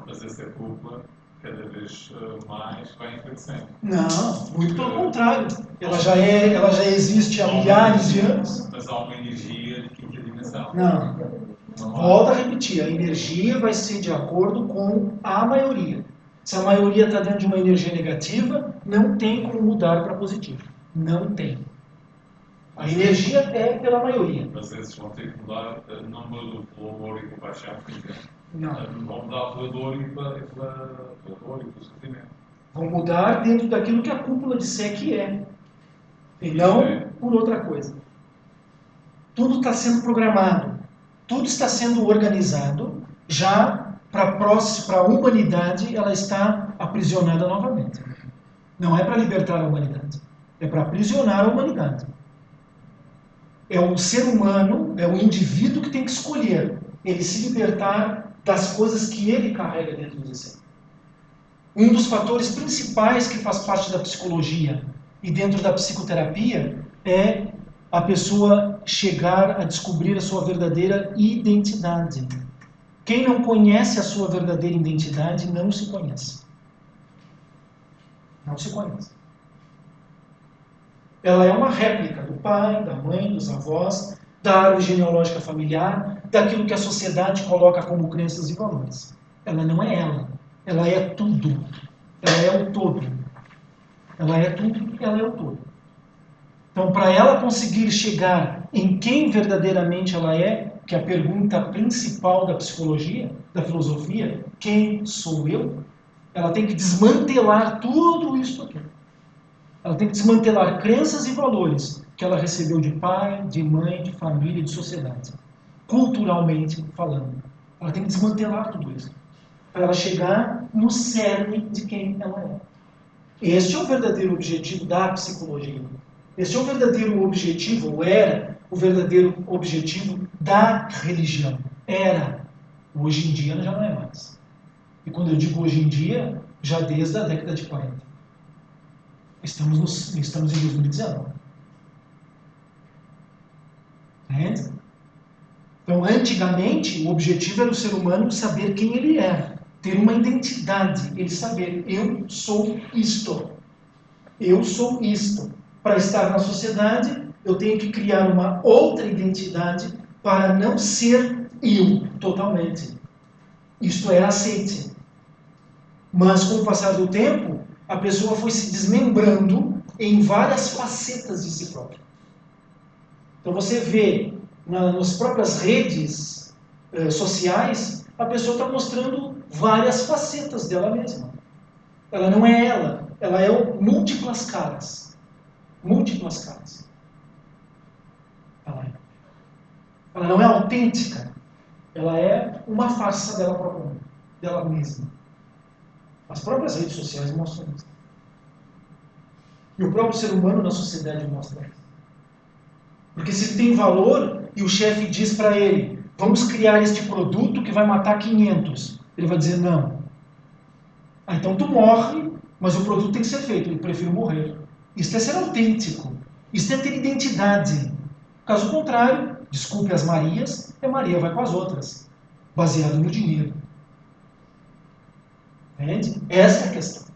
S2: Mas essa cúpula, cada vez mais, vai enfraquecendo.
S1: Não, muito pelo contrário. Ela já existe há milhares de anos.
S2: Mas há uma energia de quinta dimensão.
S1: Não. Volto a repetir, a energia vai ser de acordo com a maioria. Se a maioria está dentro de uma energia negativa, não tem como mudar para positivo. Não tem. A energia é pela maioria.
S2: Mas esses vão ter que mudar, não muda pelo amor e compaixão,
S1: não.
S2: Vão mudar pela dor e pelo sofrimento.
S1: Vão mudar dentro daquilo que a cúpula disser que é. E não por outra coisa. Tudo está sendo programado. Tudo está sendo organizado, já para a humanidade ela está aprisionada novamente. Não é para libertar a humanidade, é para aprisionar a humanidade. É o ser humano, é o indivíduo que tem que escolher ele se libertar das coisas que ele carrega dentro de si. Um dos fatores principais que faz parte da psicologia e dentro da psicoterapia é a pessoa chegar a descobrir a sua verdadeira identidade. Quem não conhece a sua verdadeira identidade não se conhece. Não se conhece. Ela é uma réplica do pai, da mãe, dos avós, da árvore genealógica familiar, daquilo que a sociedade coloca como crenças e valores. Ela não é ela. Ela é tudo. Ela é o todo. Ela é tudo e ela é o todo. Então, para ela conseguir chegar em quem verdadeiramente ela é, que é a pergunta principal da psicologia, da filosofia, quem sou eu? Ela tem que desmantelar tudo isso aqui. Ela tem que desmantelar crenças e valores que ela recebeu de pai, de mãe, de família, de sociedade. Culturalmente falando. Ela tem que desmantelar tudo isso. Para ela chegar no cerne de quem ela é. Este é o verdadeiro objetivo da psicologia. Este é o verdadeiro objetivo, ou era o verdadeiro objetivo da religião. Era. Hoje em dia já não é mais. E quando eu digo hoje em dia, já desde a década de 40. Estamos em 2019. Entende? Então, antigamente, o objetivo era o ser humano saber quem ele era. Ter uma identidade. Ele saber, eu sou isto. Eu sou isto. Para estar na sociedade, eu tenho que criar uma outra identidade para não ser eu totalmente. Isto é, aceite. Mas com o passar do tempo, a pessoa foi se desmembrando em várias facetas de si própria. Então você vê nas próprias redes sociais, a pessoa está mostrando várias facetas dela mesma. Ela não é ela é múltiplas caras. Múltiplas caras. Ela não é autêntica. Ela é uma farsa dela própria, dela mesma. As próprias redes sociais mostram isso. E o próprio ser humano na sociedade mostra isso. Porque se ele tem valor e o chefe diz para ele, vamos criar este produto que vai matar 500, ele vai dizer não. Ah, então tu morre, mas o produto tem que ser feito, eu prefiro morrer. Isso é ser autêntico. Isso é ter identidade. Caso contrário, desculpe as Marias, e a Maria vai com as outras, baseado no dinheiro. Entende? Essa é a questão.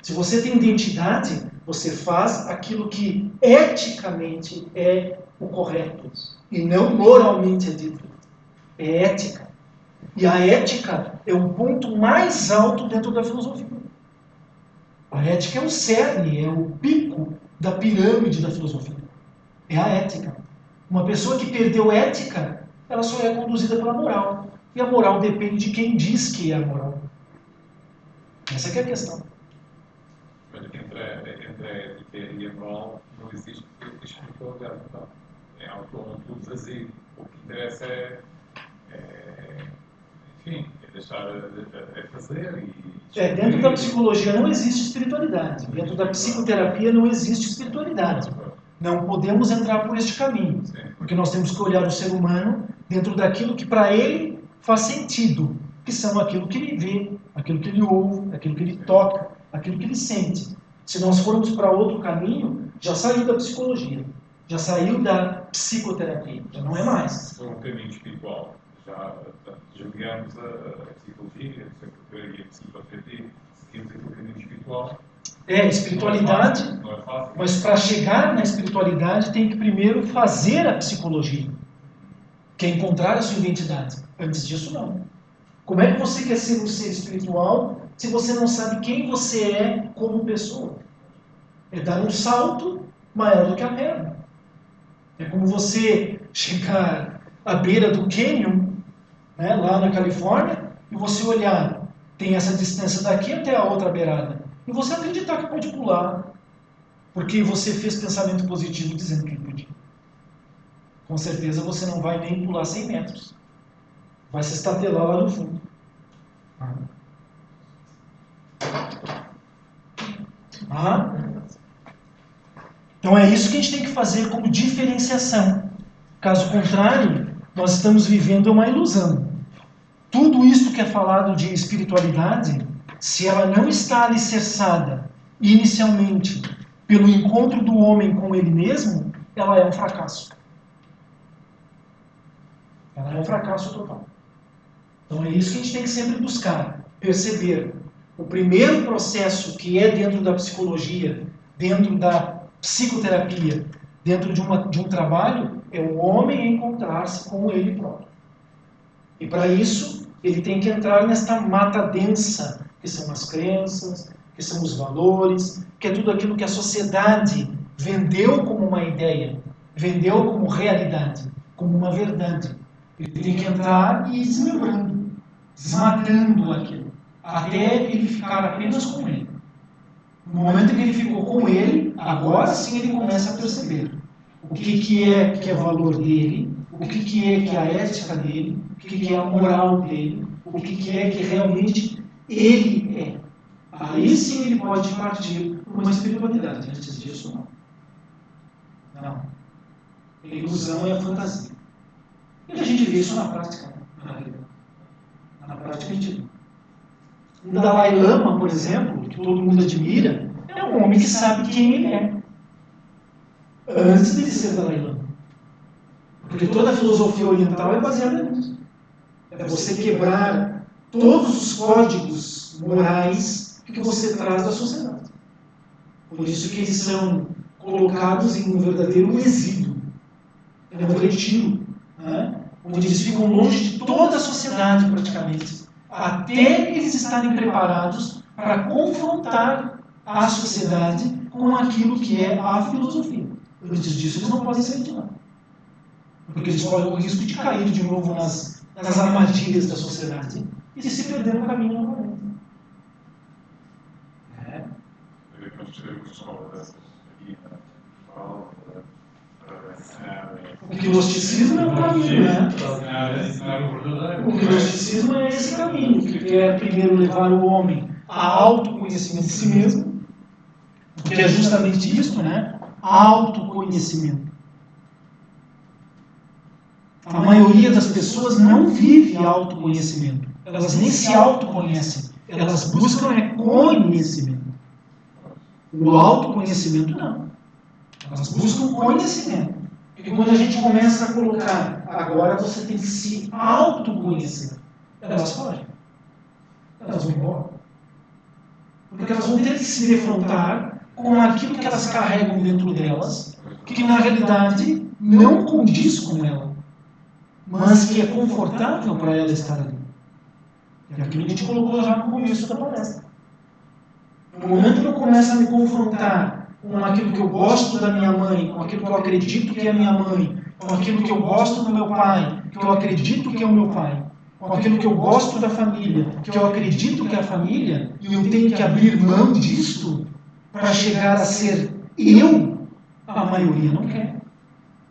S1: Se você tem identidade, você faz aquilo que eticamente é o correto e não moralmente é dito. É ética. E a ética é o ponto mais alto dentro da filosofia. A ética é o cerne, é o pico da pirâmide da filosofia. É a ética. Uma pessoa que perdeu ética, ela só é conduzida pela moral. E a moral depende de quem diz que é a moral. Essa que é a questão.
S2: Mas entre a ética e a moral não existe espiritualidade. Então, é algo do vazio. O que interessa enfim, é deixar a fazer e...
S1: Dentro da psicologia não existe espiritualidade. Dentro da psicoterapia não existe espiritualidade. Não podemos entrar por este caminho. Porque nós temos que olhar o ser humano dentro daquilo que para ele faz sentido. Que são aquilo que ele vê, aquilo que ele ouve, aquilo que ele toca, aquilo que ele sente. Se nós formos para outro caminho, já saiu da psicologia. Já saiu da psicoterapia. Já não é mais.
S2: Se for um caminho espiritual, já julgamos a psicologia, a psicoterapia, seguimos aqui o caminho espiritual.
S1: Espiritualidade,
S2: não é fácil.
S1: Mas para chegar na espiritualidade tem que primeiro fazer a psicologia, que é encontrar a sua identidade. Antes disso, não. Como é que você quer ser um ser espiritual se você não sabe quem você é como pessoa? É dar um salto maior do que a perna. É como você chegar à beira do cânion, né, lá na Califórnia, e você olhar, tem essa distância daqui até a outra beirada. E você acreditar que pode pular, porque você fez pensamento positivo dizendo que podia. Com certeza você não vai nem pular 100 metros. Vai se estatelar lá no fundo. Então é isso que a gente tem que fazer como diferenciação. Caso contrário, nós estamos vivendo uma ilusão. Tudo isto que é falado de espiritualidade, se ela não está alicerçada inicialmente pelo encontro do homem com ele mesmo, ela é um fracasso. Ela é um fracasso total. Então é isso que a gente tem que sempre buscar, perceber. O primeiro processo que é dentro da psicologia, dentro da psicoterapia, dentro de um trabalho, é o homem encontrar-se com ele próprio. E para isso, ele tem que entrar nesta mata densa, que são as crenças, que são os valores, que é tudo aquilo que a sociedade vendeu como uma ideia, vendeu como realidade, como uma verdade. Ele tem que entrar e ir desmembrando, desmatando aquilo, até ele ficar apenas com ele. No momento em que ele ficou com ele, agora sim ele começa a perceber o que é valor dele, o que é a ética dele, o que é a moral dele, o que é que realmente ele é. Aí sim ele pode partir para uma espiritualidade. Antes disso, não. Não. A ilusão é a fantasia. E a gente vê isso na prática, né? Na prática a gente vê. O Dalai Lama, por exemplo, que todo mundo admira, é um homem que sabe quem ele é. Antes de ser Dalai Lama. Porque toda a filosofia oriental é baseada nisso. É você quebrar todos os códigos morais que você traz da sociedade. Por isso que eles são colocados em um verdadeiro exílio. É um retiro, né? Onde eles ficam longe de toda a sociedade praticamente, até eles estarem preparados para confrontar a sociedade com aquilo que é a filosofia. Antes disso, eles não podem sair de lá. Porque eles correm o risco de cair de novo nas armadilhas da sociedade e de se perder no caminho novamente.
S2: Nós tivemos escola dessas aqui na Portugal,
S1: O gnosticismo é o caminho, né? O gnosticismo é esse caminho, que quer primeiro levar o homem a autoconhecimento de si mesmo, que é justamente isso, né? Autoconhecimento. A maioria das pessoas não vive autoconhecimento. Elas nem se autoconhecem. Elas buscam conhecimento. O autoconhecimento não. Elas buscam conhecimento. Porque quando a gente começa a colocar, agora você tem que se autoconhecer, elas fogem. Elas vão embora. Porque elas vão ter que se defrontar com aquilo que elas carregam dentro delas, que na realidade não condiz com ela, mas que é confortável para ela estar ali. É aquilo que a gente colocou já no começo da palestra. No momento que eu começo a me confrontar com aquilo que eu gosto da minha mãe, com aquilo que eu acredito que é minha mãe, com aquilo que eu gosto do meu pai, que eu acredito que é o meu pai, com aquilo que eu gosto da família, que eu acredito que é a família, e eu tenho que abrir mão disto para chegar a ser eu, a maioria não quer.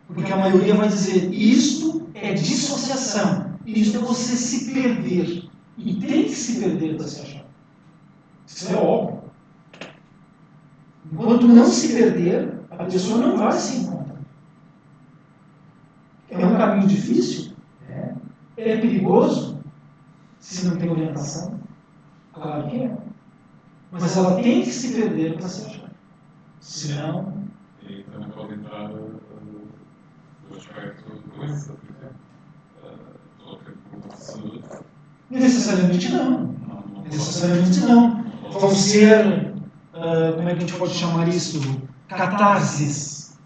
S1: Porque a maioria vai dizer, isto é dissociação, isto é você se perder. E tem que se perder para se achar. Isso é óbvio. Enquanto não se perder, a pessoa não vai se encontrar. É um caminho difícil? É. É perigoso? Se não tem orientação? Claro que é. Mas ela tem que se perder para se achar. Senão...
S2: E também pode entrar o aspecto de doença, por exemplo, saúde.
S1: Necessariamente não. Necessariamente não. Vão ser, como é que a gente pode chamar isso? Catarses.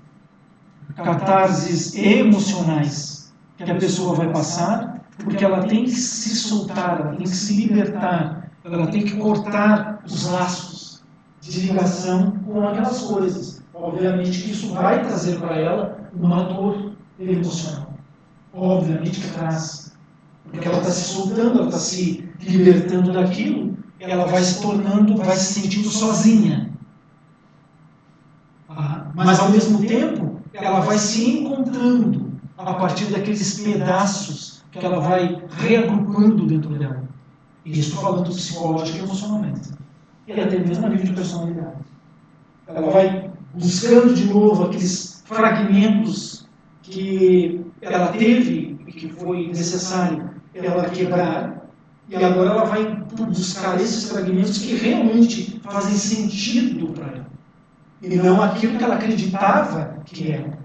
S1: Catarses emocionais que a pessoa vai passar, porque ela tem que se soltar, ela tem que se libertar, ela tem que cortar os laços de ligação com aquelas coisas. Obviamente que isso vai trazer para ela uma dor emocional. Obviamente que traz. Porque ela está se soltando, ela está se libertando daquilo, ela vai se tornando, vai se sentindo sozinha. Mas ao mesmo tempo, ela vai se encontrando a partir daqueles pedaços que ela vai reagrupando dentro dela. E isso falando psicológico e emocionalmente. E até mesmo a nível de personalidade. Ela vai buscando de novo aqueles fragmentos que ela teve e que foi necessário ela quebrar, e agora ela vai buscar esses fragmentos que realmente fazem sentido para ela, e não aquilo que ela acreditava que era.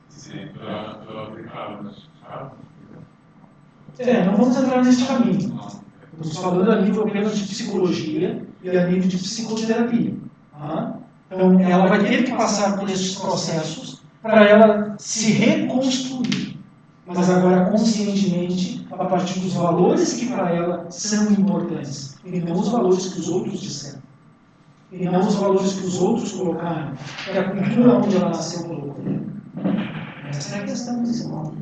S2: Sim, para aplicar nas chaves.
S1: Não vamos entrar nesse caminho. Estamos falando a nível apenas de psicologia e a nível de psicoterapia. Então, ela vai ter que passar por esses processos para ela se reconstruir. Mas agora conscientemente, a partir dos valores que para ela são importantes, e não os valores que os outros disseram, e não os valores que os outros colocaram, que a cultura onde ela nasceu colocou. Essa é a questão principal.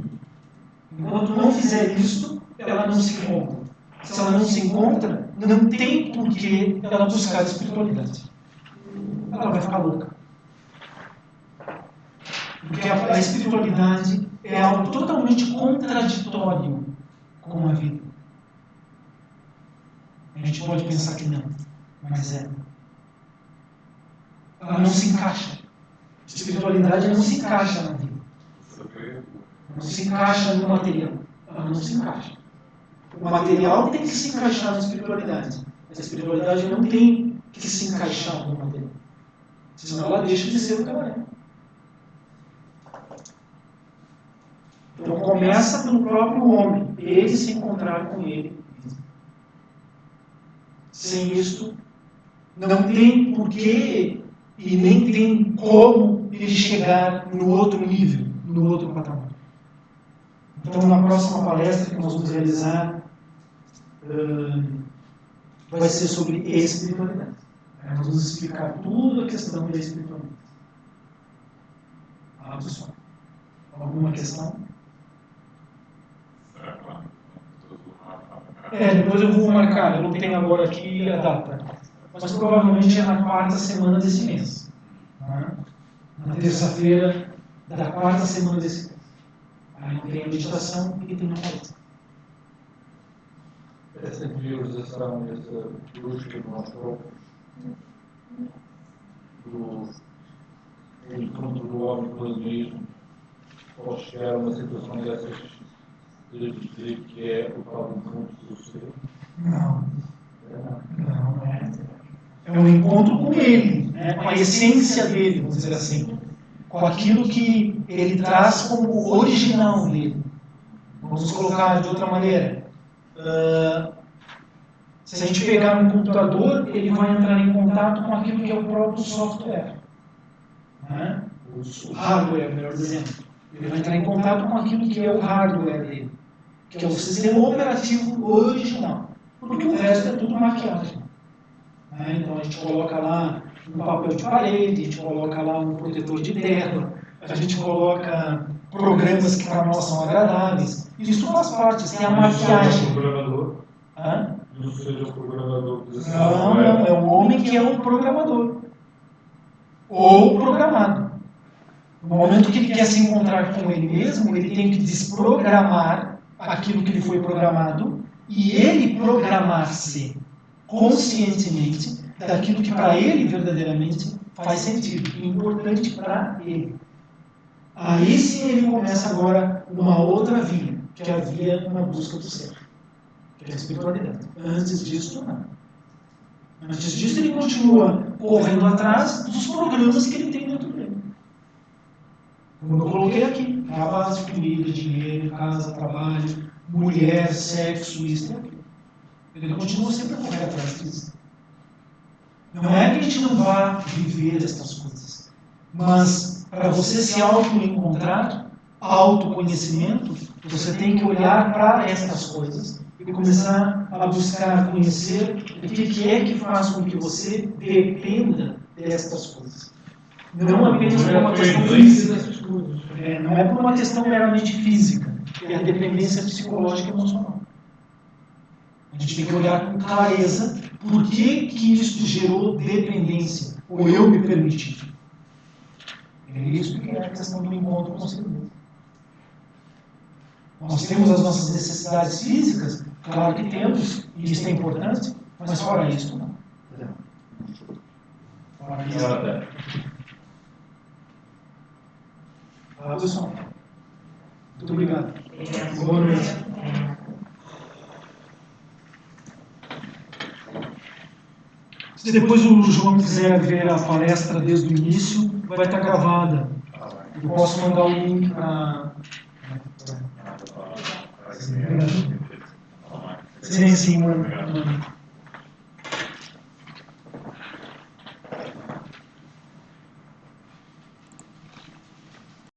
S1: Enquanto não fizer isso, ela não se encontra. Se ela não se encontra, não tem por que ela buscar a espiritualidade. Ela vai ficar louca. Porque a espiritualidade é algo totalmente contraditório com a vida. A gente pode pensar que não, mas é. Ela não se encaixa. A espiritualidade não se encaixa na vida. Não se encaixa no material. Ela não se encaixa. O material tem que se encaixar na espiritualidade. A espiritualidade não tem que se encaixar no material. Senão ela deixa de ser o que ela é. Então começa pelo próprio homem, ele se encontrar com ele. Sem isto, não tem porquê e nem tem como ele chegar no outro nível, no outro patamar. Então na próxima palestra que nós vamos realizar, vai ser sobre espiritualidade. Nós vamos explicar tudo a questão da espiritualidade. Pessoal, alguma questão? Depois eu vou marcar, eu não tenho agora aqui a data, mas provavelmente é na quarta semana desse mês. na terça-feira da quarta semana desse mês. Aí não tem a meditação e tem a palestra.
S3: Essa interiorização, essa busca de nós próprios, do encontro do homem com ele mesmo, pode chegar a uma situação dessas de dizer que é o tal encontro do ser?
S1: Não. Não é. É um encontro com ele, né? Com a essência dele, vamos dizer assim. Com aquilo que ele traz como original dele. Vamos colocar de outra maneira. Se a gente pegar um computador, ele vai entrar em contato com aquilo que é o próprio software. Né? O hardware, melhor dizendo. Ele vai entrar em contato com aquilo que é o hardware dele, que é o sistema operativo original. Porque o resto é tudo maquiagem. Né? Então a gente coloca lá um papel de parede, a gente coloca lá um protetor de tela, a gente coloca programas que para nós são agradáveis. Isso faz parte, isso é a maquiagem. Hã?
S3: Não seja o programador que
S1: Não, é o homem que é o programador. Ou programado. No momento que ele quer se encontrar com ele mesmo, ele tem que desprogramar aquilo que lhe foi programado e ele programar-se conscientemente daquilo que para ele verdadeiramente faz sentido, importante para ele. Aí sim ele começa agora uma outra via, que é a via na busca do ser, que é a espiritualidade. Antes disso, não. Antes disso, ele continua correndo atrás dos programas que ele tem dentro dele. Como eu coloquei aqui, a base, comida, dinheiro, casa, trabalho, mulher, sexo, isso e aquilo. Ele continua sempre a correr atrás disso. Não é que a gente não vá viver estas coisas, mas para você se auto-encontrar, autoconhecimento, você tem que olhar para estas coisas e começar a buscar conhecer o que é que faz com que você dependa destas coisas. Não apenas por uma questão física, não é por uma questão meramente física, é a dependência psicológica e emocional. A gente tem que olhar com clareza por que isso gerou dependência, ou eu me permiti. É isso que é a questão do encontro consigo mesmo. Nós temos as nossas necessidades físicas, claro que temos, e isso é importante, mas fora isso, não. Fora isso, não. Pessoal, muito obrigado. Boa noite. Se depois o João quiser ver a palestra desde o início, vai estar gravada. Eu posso mandar o link para... Sim, mano.